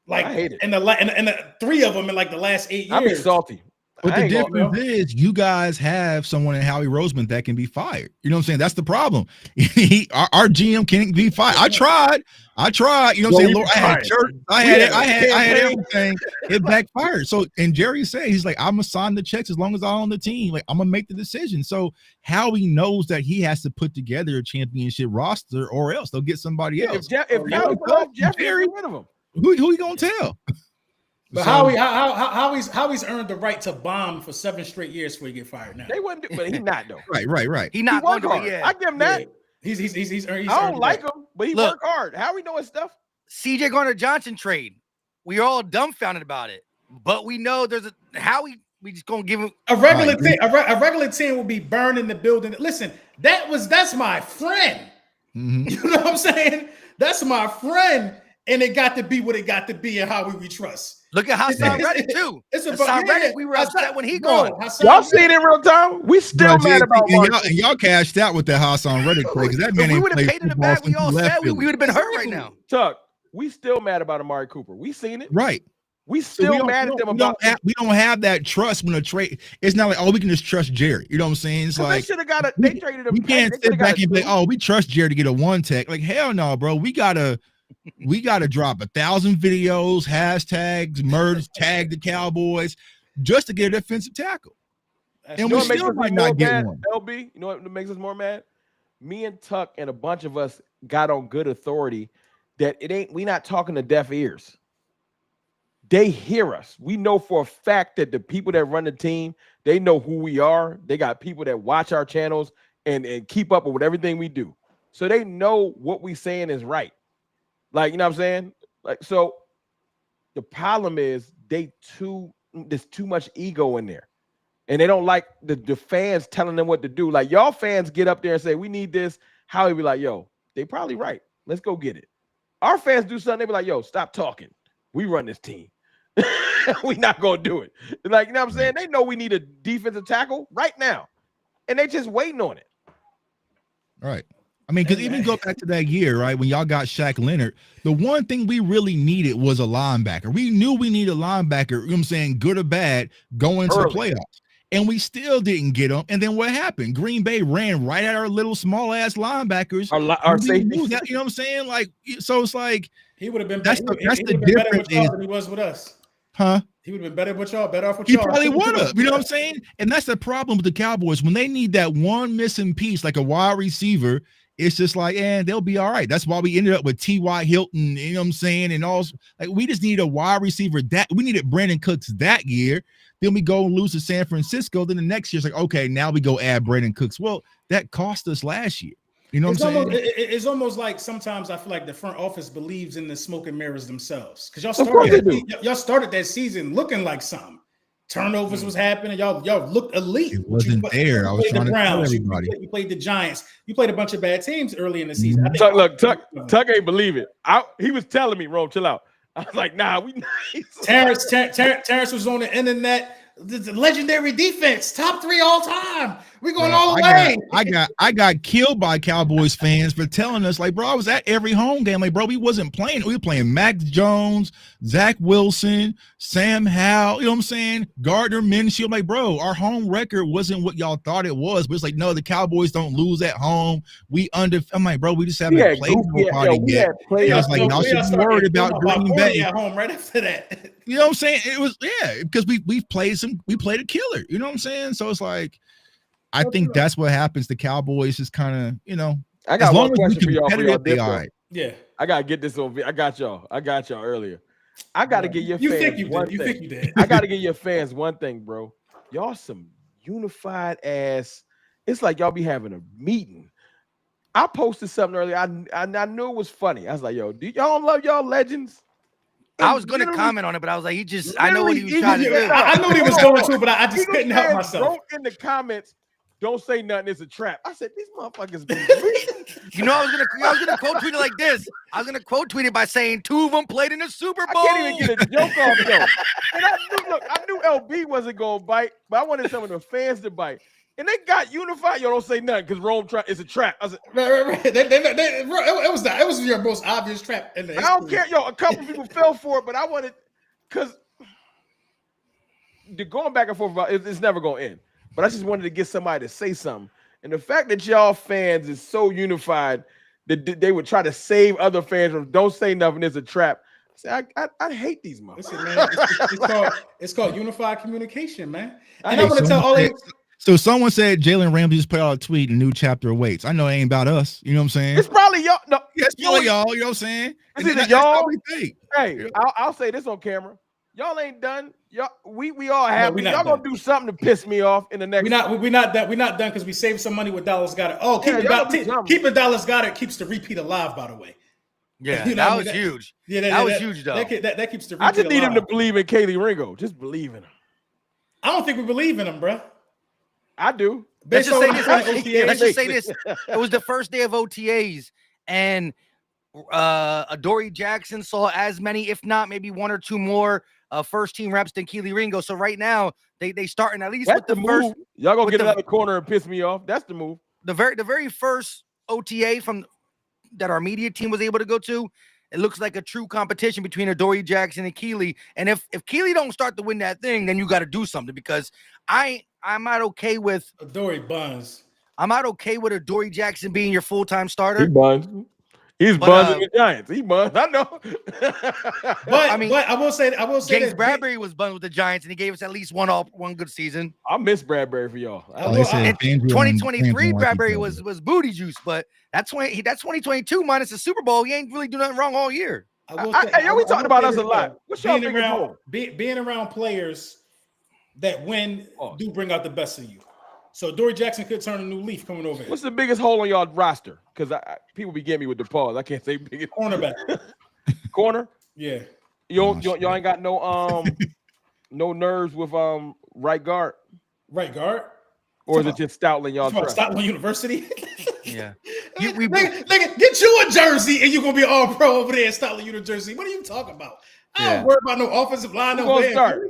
like in the 3 of them in like the last 8 years. I'll be salty. But the difference is you guys have someone in Howie Roseman that can be fired. You know what I'm saying? That's the problem. Our GM can't be fired. I tried. You know what I'm saying? Lord, I had church. I had everything. It backfired. So, and Jerry said, he's like, I'm going to sign the checks as long as I'm on the team. Like, I'm going to make the decision. So Howie knows that he has to put together a championship roster or else they'll get somebody else. If Jerry, who you going to tell? But Howie's earned the right to bomb for 7 straight years before he get fired. Now they wouldn't, but he's not though. Right. He not going to. I give him that. Yeah. He's earned. I don't like him, but he worked hard. Howie know his stuff. CJ Gardner-Johnson trade. We are all dumbfounded about it, but we know there's a Howie. We just gonna give him a regular team. A regular team will be burning the building. Listen, that's my friend. Mm-hmm. You know what I'm saying? That's my friend, and it got to be what it got to be, and Howie we trust. Look at Hassan Reddick too. Hassan Reddick, we were upset when he gone. Y'all seen it in real time? We still mad about y'all cashed out with that Hassan Reddick play because that man we ain't would have paid in the back. We all said we would have been hurt right now. Tuck, we still mad about Amari Cooper. We seen it. Right. We still mad at them about we don't have that trust when a trade. It's not like, we can just trust Jerry. You know what I'm saying? It's like they should have got they traded him. We can't sit back and be like, we trust Jerry to get a 1 tech. Like, hell no, bro. We gotta drop 1,000 videos, hashtags, merge, tag the Cowboys just to get an offensive tackle. And we still might not get one. LB, you know what makes us more mad? Me and Tuck and a bunch of us got on good authority that we not talking to deaf ears. They hear us. We know for a fact that the people that run the team, they know who we are. They got people that watch our channels and keep up with everything we do. So they know what we saying is right. Like, you know what I'm saying? Like, so the problem is there's too much ego in there. And they don't like the fans telling them what to do. Like, y'all fans get up there and say, we need this. Howie be like, yo, they probably right. Let's go get it. Our fans do something. They be like, yo, stop talking. We run this team. We not going to do it. Like, you know what I'm saying? They know we need a defensive tackle right now. And they just waiting on it. All right. I mean, because even go back to that year, right, when y'all got Shaq Leonard, the one thing we really needed was a linebacker. We knew we needed a linebacker, you know what I'm saying, good or bad, going to the playoffs. And we still didn't get them. And then what happened? Green Bay ran right at our little small-ass linebackers. Our safety. You know what I'm saying? Like, so it's like he would have been that's the difference than he was with us. Huh? He would have been better with y'all, better off with y'all. He probably would have. You know what I'm saying? And that's the problem with the Cowboys. When they need that one missing piece, like a wide receiver, it's just like, they'll be all right. That's why we ended up with T.Y. Hilton, you know what I'm saying? And also, like, we just need a wide receiver. We needed Brandon Cooks that year. Then we go and lose to San Francisco. Then the next year, it's like, okay, now we go add Brandon Cooks. Well, that cost us last year. You know what I'm saying? It's almost like sometimes I feel like the front office believes in the smoke and mirrors themselves. Because y'all started that season looking like something. Turnovers was happening. Y'all looked elite. It wasn't there. I was trying to tell everybody. You played the Giants. You played a bunch of bad teams early in the season. Tuck ain't believe it. He was telling me, Rome, chill out. I was like, nah, we nice. Terrence was on the internet. The legendary defense, top 3 all time. We're going all the way. I got killed by Cowboys fans for telling us, like, bro, I was at every home game. Like, bro, we wasn't playing. We were playing Max Jones, Zach Wilson, Sam Howell, you know what I'm saying? Gardner Minshew. I'm like, bro, our home record wasn't what y'all thought it was. But it's like, no, the Cowboys don't lose at home. I'm like, bro, we just haven't played nobody yet. I was like, y'all should be worried about Green Bay at home right after that. You know what I'm saying? It was, because we played a killer. You know what I'm saying? So it's like, I think that's what happens. The Cowboys is kind of, you know, I got one question for y'all. Right. Yeah, I gotta get this over. I got y'all earlier. I gotta get your fans. You think you did? I gotta get your fans one thing, bro. Y'all some unified ass. It's like y'all be having a meeting. I posted something earlier. I knew it was funny. I was like, yo, do y'all love y'all legends? I was going to comment on it, but I was like, I know what he was trying to do. I knew he was going to, but I just couldn't help myself. Wrote in the comments, don't say nothing, it's a trap. I said, these motherfuckers. You know, I was gonna quote tweet it like this. I was gonna quote tweet it by saying 2 of them played in the Super Bowl. I can't even get a joke off, though. And I knew LB wasn't gonna bite, but I wanted some of the fans to bite. and they got unified. You don't say nothing because Rome it's a trap. I said, right. It was your most obvious trap in the history. I don't care. A couple people fell for it, but I wanted because the going back and forth about it's never gonna end. But I just wanted to get somebody to say something. And the fact that y'all fans is so unified that they would try to save other fans from don't say nothing is a trap. I hate these motherfuckers. Man, it's called unified communication, man. And I'm gonna tell all of you. So someone said Jalen Ramsey just put out a tweet, a new chapter awaits. I know it ain't about us. You know what I'm saying? It's probably y'all. No, it's probably y'all. You know what I'm saying? It's either y'all. Hey, I'll say this on camera. Y'all ain't done. Y'all, we all happy. Y'all gonna do something to piss me off in the next. We're not done because we saved some money with Dallas Goddard. Oh, keeping Dallas Goddard keeps the repeat alive. By the way. Yeah, that was huge. Yeah, that was huge though. That keeps the repeat I just need alive. him to believe in Kaylee Ringo. Just believe in him. I don't think we believe in him, bro. I do. Let's just say this. It was the first day of OTAs, and Adoree Jackson saw as many, if not maybe one or two more first team reps than Keely Ringo. So right now they starting at least with the first. Y'all gonna get out of the corner and piss me off. That's the move. The very first OTA from that our media team was able to go to. It looks like a true competition between Adoree Jackson and Keely. And if Keely don't start to win that thing, then you got to do something because I'm not okay with Adoree buns. I'm not okay with Adoree Jackson being your full-time starter. He buns. He's buzzing the Giants. He buns. I know. but I will say James Bradbury was bunned with the Giants, and he gave us at least one good season. I miss Bradbury for y'all. 2023, Bradbury was booty juice, but that's 2022 minus the Super Bowl. He ain't really doing nothing wrong all year. We talking about us a lot. What's y'all being around players that win do bring out the best of you. So Adoree Jackson could turn a new leaf coming over here. What's the biggest hole on y'all roster? Because people be getting me with the pause. I can't say biggest. Cornerback. Corner? Yeah. Y'all ain't got no no nerves with right guard. Right guard? Or is it just Stoutland y'all trust? Stoutland University? Yeah. Nigga, get you a jersey and you're gonna be all pro over there at Stoutland University. What are you talking about? I don't worry about no offensive line. Who gonna start?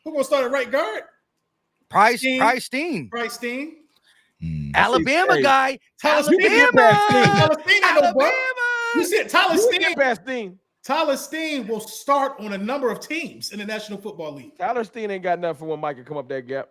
Who gonna start at right guard? Price Steen. Alabama guy. Alabama. You said Tyler Steen. Tyler Steen will start on a number of teams in the National Football League. Tyler Steen ain't got nothing for when Mike can come up that gap.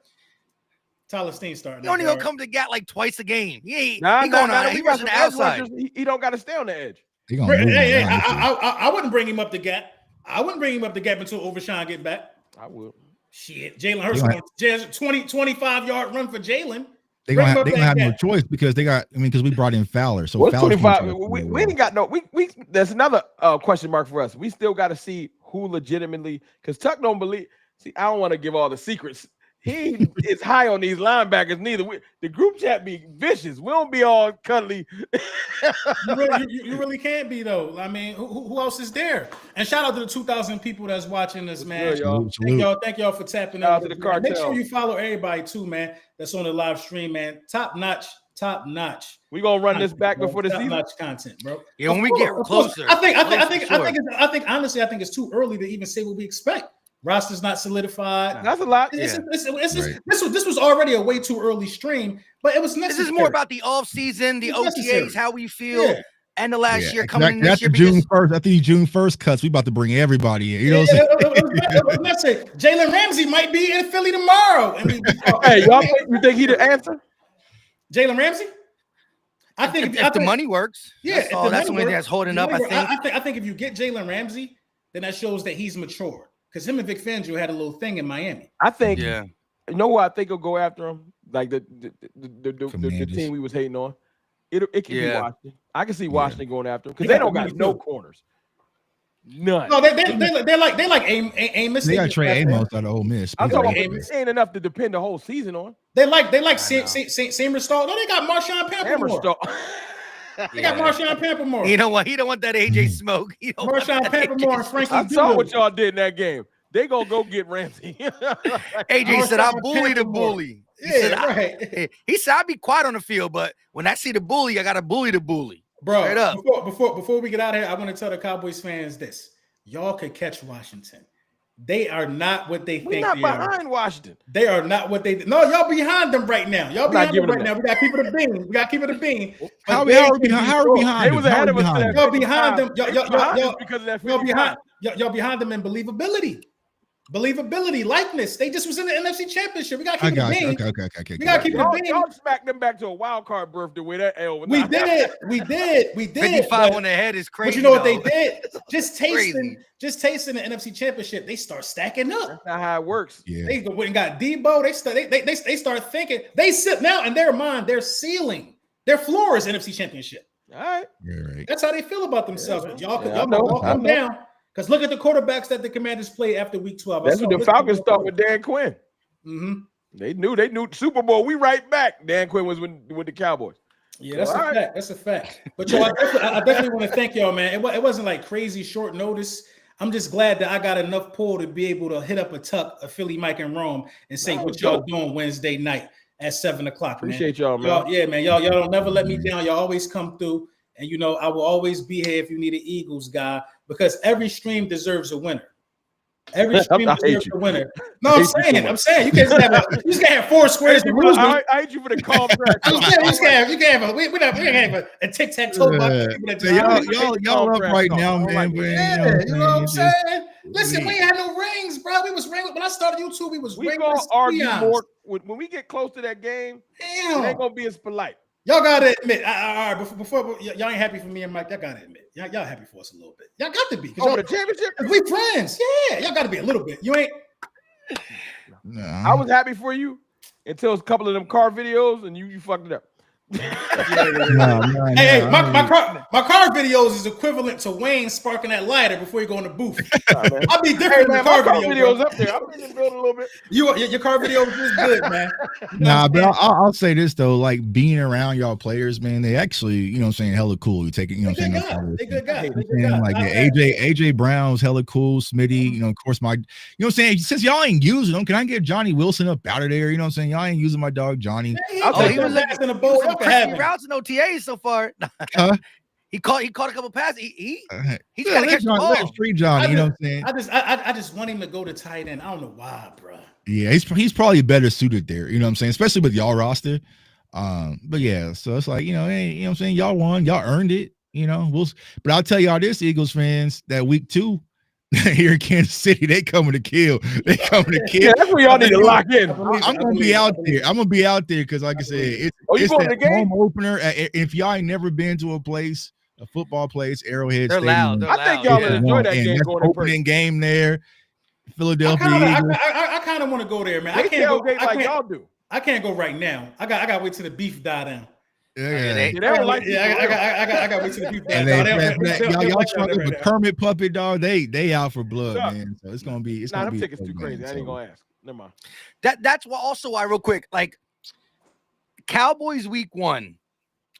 Tyler Steen starting. He only gonna come to the gap like twice a game. He going on. He runs on the outside. He don't got to stay on the edge. I wouldn't bring him up the gap. I wouldn't bring him up the gap until Overshawn get back. I will. Shit, Jalen Hurts 25-yard run for Jalen. They're gonna have no choice because because we brought in Fowler. So Fowler's 25. We ain't got no. We there's another question mark for us. We still got to see who legitimately, because Tuck don't believe. See, I don't want to give all the secrets. He is high on these linebackers. Neither the group chat be vicious. We don't be all cuddly. you really can't be though. I mean, who else is there? And shout out to the 2,000 people that's watching this, man. Thank y'all for tapping out to the cartel. Make sure you follow everybody too, man. That's on the live stream, man. Top notch. We gonna run this back before the season. Top notch content, bro. Yeah, when we get closer. I think honestly, I think it's too early to even say what we expect. Roster's not solidified. That's a lot. This was already a way too early stream, but it was necessary. This is more about the offseason, the OTAs, how we feel, and the last year coming in this year. June 1st. I think June 1st cuts. We about to bring everybody in. You know what I'm saying? Jalen Ramsey might be in Philly tomorrow. Hey, y'all you think he the answer? Jalen Ramsey? I think if the money works. Yeah, that's the only thing that's holding up. I think if you get Jalen Ramsey, then that shows that he's matured. Because him and Vic Fangio had a little thing in Miami. I think, you know who I think will go after him? Like the team we was hating on. It can be Washington. I can see Washington going after him because they don't got no corners. None. No, they're like Amos. They got Trey Amos out of Ole Miss. I'm talking about Amos. Ain't enough to depend the whole season on. They like Seymour Stall. No, they got Marshawn Pamplemore. They got Marshawn Pamplemore. You know what? He don't want that AJ smoke. Marshawn Pamplemore and Frankie. I saw what y'all did in that game. They gonna go get Ramsey. AJ said, "I'll bully the bully." He said, "I'll be quiet on the field, but when I see the bully, I gotta bully the bully." Bro, before we get out of here, I want to tell the Cowboys fans this: y'all could catch Washington They are not what they think not they are. behind Washington. They are not what they. No, y'all behind them right now. Y'all behind them right now. We got to keep it a bean. We got to keep it a bean. How are we behind? How are we behind? They was ahead of us. Y'all behind them. Y'all because of that. Y'all behind them in believability. Believability, likeness. They just was in the NFC Championship. We got to keep it a bean. Okay. We got to keep it a bean. Y'all smacked them back to a wild card berth to win that L. We did. 55 on their head is crazy. But you know what they did? Just tasting the NFC Championship. They start stacking up. That's not how it works. Yeah. They went and got Debo. They start thinking. They sit now in their mind. Their ceiling, their floor is NFC Championship. All right. Yeah, right. That's how they feel about themselves. But y'all walk them down. Because look at the quarterbacks that the Commanders played after week 12. That's what the Falcons thought with Dan Quinn. Mm-hmm. They knew Super Bowl. We right back. Dan Quinn was with the Cowboys. Yeah, that's a fact. That's a fact. But I definitely want to thank y'all, man. It wasn't like crazy short notice. I'm just glad that I got enough pull to be able to hit up a Philly Mike and Rome and say what y'all doing Wednesday night at 7:00. Appreciate y'all, man. Y'all don't never let me down. Y'all always come through. And I will always be here if you need an Eagles guy, because every stream deserves a winner. Every stream deserves a winner. No, I'm saying you can't have 4 squares. I hate you for the call back. You can't have a tic-tac-toe. Y'all up right now, man. You know what I'm saying? Listen, we ain't had no rings, bro. We was ring when I started YouTube. We gonna argue more when we get close to that game. Damn, it ain't gonna be as polite. Y'all gotta admit, all right, before y'all ain't happy for me and Mike. Y'all gotta admit, y'all happy for us a little bit. Y'all got to be. Over the championship, we friends. Yeah, y'all gotta be a little bit. You ain't. No. I was happy for you until a couple of them car videos, and you fucked it up. Hey, my car videos is equivalent to Wayne sparking that lighter before you go in the booth. I'll be different than car videos up there. I'm in the building a little bit. Your car videos is good, man. But I'll say this though, like being around y'all players, man, they actually, you know what I'm saying, hella cool. You take it, you know what I'm saying? They good guys. Like AJ Brown's hella cool, Smitty, of course you know what I'm saying? Since y'all ain't using them, can I get Johnny Wilson up out of there? You know what I'm saying? Y'all ain't using my dog Johnny. He was last in the bowl. Routes and OTAs so far. He caught a couple passes. He's got to catch the ball. Free Johnny, you know what I'm saying? I just want him to go to tight end. I don't know why, bro. Yeah, he's probably better suited there. You know what I'm saying? Especially with y'all roster. But yeah, so it's like, hey, you know what I'm saying? Y'all won, y'all earned it. But I'll tell y'all this, Eagles fans, that week 2 here in Kansas City, they coming to kill. They coming to kill. Yeah, that's where y'all need to lock in. I'm gonna be out there. I'm gonna be out there because, like I said, it's that home opener. If y'all ain't never been to a football place, Arrowhead They're Stadium. loud. I think y'all will enjoy that game. Going opening game there, Philadelphia. I kind of want to go there, man. I can't go like y'all do. I can't go right now. I got to wait till the beef die down. I got to wait till the beef die down. Y'all struggling with Kermit Puppet, dog. They out for blood, man. So it's gonna be. Them tickets too crazy. I ain't gonna ask. Never mind. That's why real quick, like Cowboys week 1,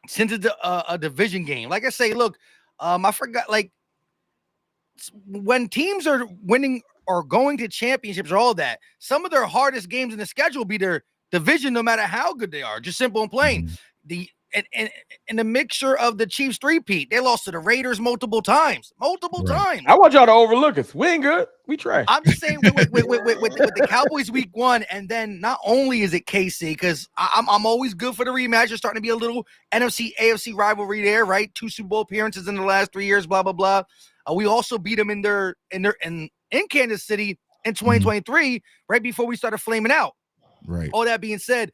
since it's a division game. Like I say, look, I forgot. Like when teams are winning or going to championships or all that, some of their hardest games in the schedule will be their division, no matter how good they are. Just simple and plain. And the mixture of the Chiefs three-peat, they lost to the Raiders multiple times. I want y'all to overlook us. We ain't good. We try. I'm just saying with the Cowboys week 1, and then not only is it KC, because I'm always good for the rematch. There's starting to be a little NFC AFC rivalry there, right? 2 Super Bowl appearances in the last 3 years, blah blah blah. We also beat them in Kansas City in 2023, right before we started flaming out. Right. All that being said,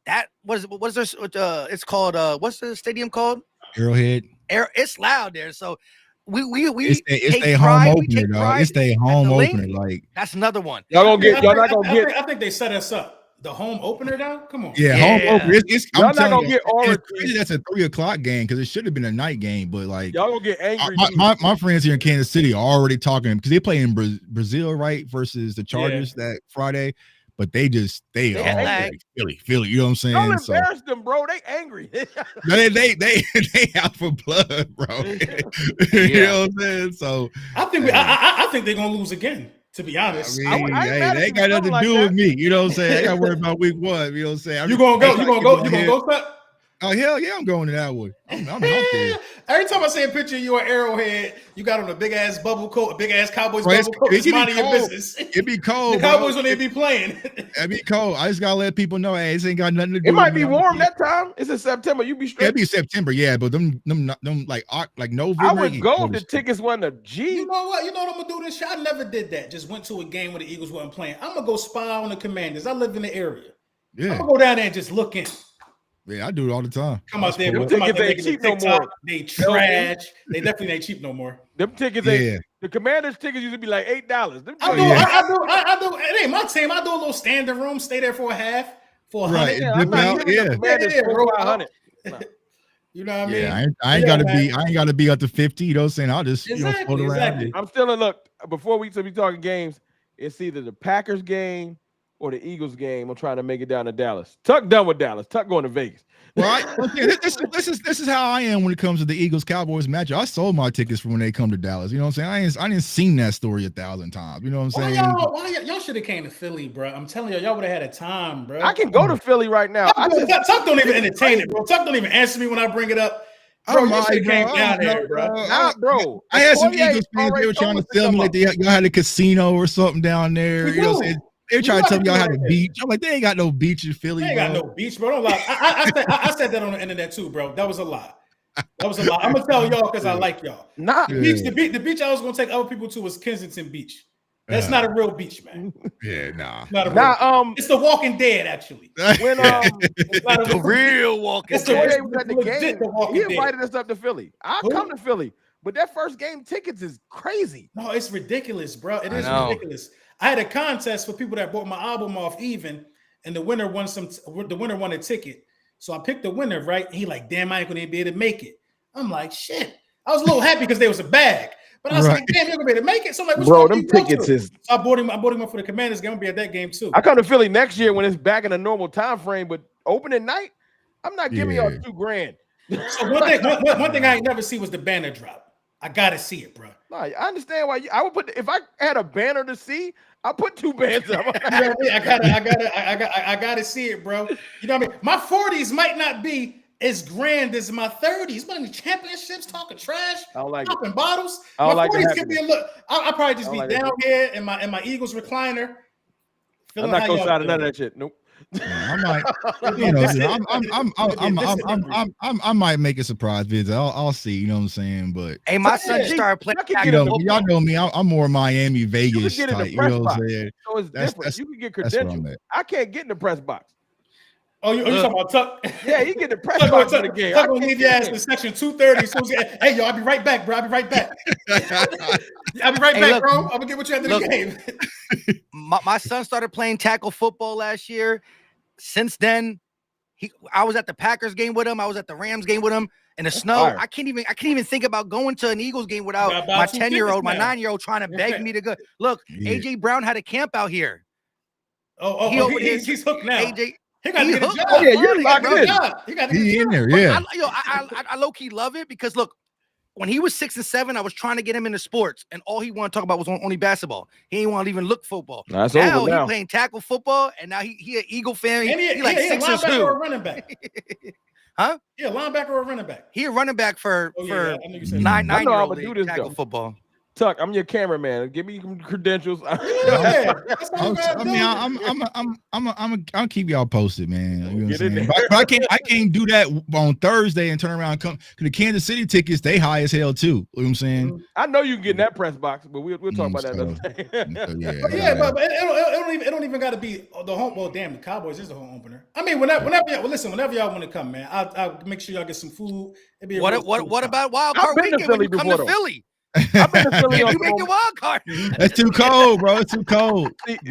it's called what's the stadium called? Arrowhead. It's loud there, so we it's their home opener, dog. It's their home opener. Like that's another one. Y'all not gonna get. I think they set us up. The home opener now? Come on. Yeah, home opener. Y'all not gonna get orange. That's a 3:00 game because it should have been a night game. But like y'all gonna get angry. My friends here in Kansas City are already talking because they play in Brazil, right? Versus the Chargers that Friday. But they are like Philly. You know what I'm saying? Don't embarrass them, bro. They angry. they out for blood, bro. You know what I'm saying? So I think they're gonna lose again. To be honest, they ain't got nothing to do with me. You know what I'm saying? I got to worry about week 1. You know what I'm saying? You gonna go? You gonna go? Cut? Oh hell yeah, I'm going to that one. I'm out there. Every time I see a picture of you at Arrowhead, you got on a big ass bubble coat, a big ass Cowboys Bro, bubble coat. It's minding your business. It'd be cold. The Cowboys bro. when they be playing. It'd be cold. I just gotta let people know, hey, this ain't got nothing to do. It might be warm that time. It's in September. You be straight. It'd be September, yeah, but them like November. I would go if the tickets wasn't a G. You know what? You know what I'm gonna do this year? I never did that. Just went to a game where the Eagles wasn't playing. I'm gonna go spy on the Commanders. I live in the area. Yeah. I'm gonna go down there and just look in. Yeah, I do it all the time. Come out there. Them tickets ain't cheap no more. They trash. They definitely ain't cheap no more. Them tickets ain't. The Commanders tickets used to be like $8. I do. It ain't my team. I do a little standing room. Stay there for a half. For right. $100. You know what I mean? Yeah, I ain't gotta be up to 50. You know what I'm saying? I'll just float around. I'm still in look. Before we be talking games, it's either the Packers game or the Eagles game. I'm trying to make it down to Dallas. Tuck done with Dallas. Tuck going to Vegas. Well, this is how I am when it comes to the Eagles Cowboys match. I sold my tickets for when they come to Dallas. You know what I'm saying? I didn't seen that story 1,000 times. You know what I'm saying? Y'all should have came to Philly, bro. I'm telling y'all would have had a time, bro. I can go to Philly right now. Tuck don't even entertain it, bro. Tuck don't even answer me when I bring it up. Bro, you should have came down there, bro. Bro. I had some Eagles fans. They were trying to tell me that y'all had a casino or something down there. You know what I'm saying? They're trying to tell me y'all had a beach. I'm like, they ain't got no beach in Philly. They ain't got no beach, bro. Don't lie. I said that on the internet too, bro. That was a lie. I'm gonna tell y'all because I like y'all. The beach I was gonna take other people to was Kensington Beach. That's not a real beach, man. Yeah, nah. Not a real it's the Walking Dead, actually. When it's the real Walking Dead. Was at the game. He invited us up to Philly. I'll come to Philly, but that first game tickets is crazy. No, it's ridiculous, bro. It is ridiculous. I had a contest for people that bought my album off even, and the winner won a ticket. So I picked the winner, right? And he like, damn, I ain't gonna be able to make it. I'm like, shit. I was a little happy because there was a bag, but I was like, damn, you're gonna be able to make it. So I'm like, bro, them tickets is. So I bought him up for the Commanders game. I'm gonna be at that game too. I come to Philly next year when it's back in a normal time frame, but opening night, I'm not giving y'all $2,000. So one thing I ain't never see was the banner drop. I gotta see it, bro. No, I understand why I would put. If I had a banner to see, I put 2 bands up. I gotta see it, bro. You know what I mean? My 40s might not be as grand as my 30s, but in the championships, talking trash, popping bottles. My 40s could be a look. I'll probably just be down here in my Eagles recliner. I'm not gonna side of none of that shit. Nope. I might, I might make a surprise visit. I'll see. You know what I'm saying? But hey, my son started playing. Y'all know me. I'm more Miami, Vegas type. You know what I'm saying? So it's different. You can get credentials. I can't get in the press box. Oh, you talking about Tuck? Yeah, he get the press box in the game. Tuck gonna leave your ass in section 230. So hey, yo, I'll be right back, bro. I'll be right back. Bro. I'm gonna get what you after the game. My son started playing tackle football last year. Since then, I was at the Packers game with him. I was at the Rams game with him. In the snow, I can't even think about going to an Eagles game without my 10-year-old, my 9-year-old trying to beg me to go. Look, AJ Brown had a camp out here. He's hooked now. AJ, he got to get a job. Oh, yeah, you're locked in. He got to get in there, yeah. I low-key love it because, look, when he was 6 and 7, I was trying to get him into sports, and all he wanted to talk about was only basketball. He didn't want to even look football. Now he's playing tackle football, and now he an Eagle fan. He like 6 and 2. Or a running back. Huh? Yeah, linebacker or a running back. He a running back for 9-year-old tackle football. Tuck, I'm your cameraman. Give me some credentials. I'll keep y'all posted, man. You know what I'm saying? But I can't do that on Thursday and turn around and come. The Kansas City tickets, they high as hell too. You know what I'm saying? I know you can get in that press box, but we'll talk about that another day. But it don't even got to be the home. Well, damn, the Cowboys is the home opener. I mean, whenever y'all want to come, man, I'll make sure y'all get some food. What about wild card weekend when you come to Philly? I've been to Philly. You make the wild card. That's too cold, bro. It's too cold. It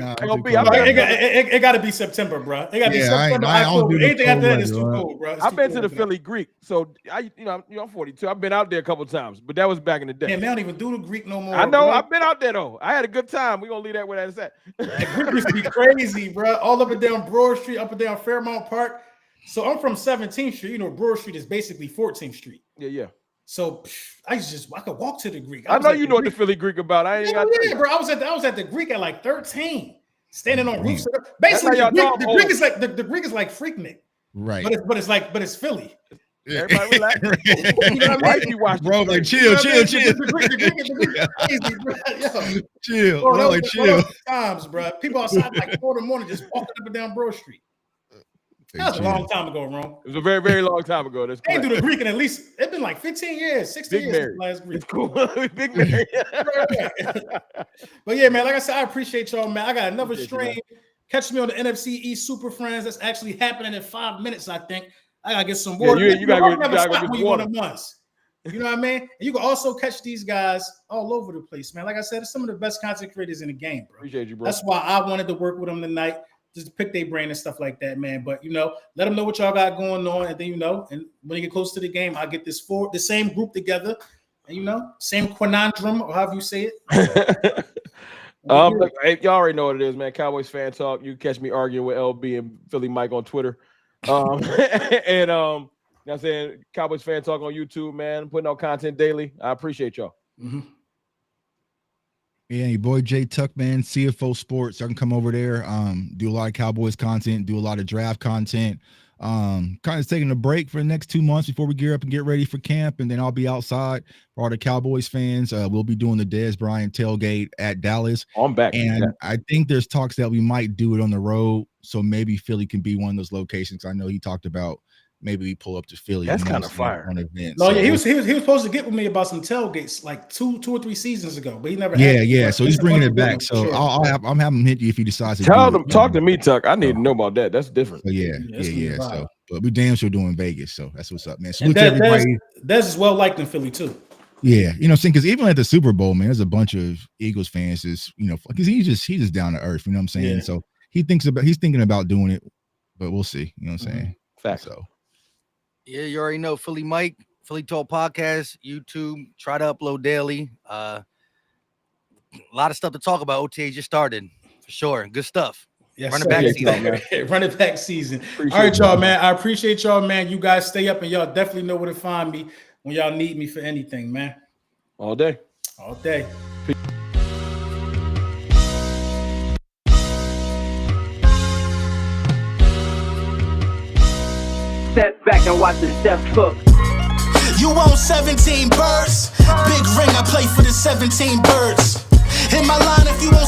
got to be September, bro. It got to be September. Anything after that is too cold, bro. I've been to the Philly Greek, so I'm 42. I've been out there a couple times, but that was back in the day. Man, they don't even do the Greek no more. I know. Bro. I've been out there though. I had a good time. We're gonna leave that where that's at. The Greek used to be crazy, bro. All up and down Broad Street, up and down Fairmount Park. So I'm from 17th Street. You know, Broad Street is basically 14th Street. Yeah. So I could walk to the Greek. I know you know what the Philly Greek about. I ain't got bro. I was at the Greek at like 13, standing on roofs. Basically, the Greek is like Freaknik. Right. But it's Philly. Everybody relax. You know what I mean? Bro, like chill. Chill. Bro, like chill. Times, bro. People outside like 4 in the morning just walking up and down Broad Street. That was a long time ago, Rome. It was a very, very long time ago. That's they do the Greek in at least it's been like 15 years, 16 Big years Mary. since the last Greek. It's cool. Big Mary. But yeah, man, like I said, I appreciate y'all, man. I got another Appreciate stream. Catch me on the NFC East Super Friends. That's actually happening in 5 minutes, I think. I gotta get some water. You gotta go get water. You know what I mean? And you can also catch these guys all over the place, man. Like I said, it's some of the best content creators in the game, bro. Appreciate you, bro. That's why I wanted to work with them tonight, just to pick their brain and stuff like that, man. But let them know what y'all got going on, and then and when you get close to the game, I'll get the same group together, and same conundrum, or however you say it. Look, hey, y'all already know what it is, man. Cowboys fan talk. You catch me arguing with LB and Philly Mike on Twitter. And you know what I'm saying, Cowboys fan talk on YouTube, man. I'm putting out content daily. I appreciate y'all. Mm-hmm. Yeah, your boy Jay Tuck, man, CFO Sports. I can come over there, do a lot of Cowboys content, do a lot of draft content. Kind of taking a break for the next 2 months before we gear up and get ready for camp, and then I'll be outside for all the Cowboys fans. We'll be doing the Dez Bryant tailgate at Dallas. I'm back, and I think there's talks that we might do it on the road, so maybe Philly can be one of those locations. I know he talked about maybe we pull up to Philly. That's kind of fire. On events. No, yeah, he was supposed to get with me about some tailgates like two or three seasons ago, but he never. Yeah. So he's bringing it back. So sure. I'm having him hit you if he decides to talk to me, Tuck. I need to know about that. That's different. So yeah. So, but we damn sure doing Vegas. So that's what's up, man. So Dez is well liked in Philly too. Yeah, because even at the Super Bowl, man, there's a bunch of Eagles fans. Because he's just down to earth. You know what I'm saying? Yeah. So he's thinking about doing it, but we'll see. You know what I'm saying? Facts. So. Yeah, you already know Philly Mike, Philly Talk Podcast, YouTube. Try to upload daily. A lot of stuff to talk about. OTA just started for sure. Good stuff. Yes, running back season. Running back season. All right, y'all, man. I appreciate y'all, man. You guys stay up, and y'all definitely know where to find me when y'all need me for anything, man. All day. All day. Step back and watch the chef cook. You want 17 birds? Big ring, I play for the 17 birds. In my line, if you want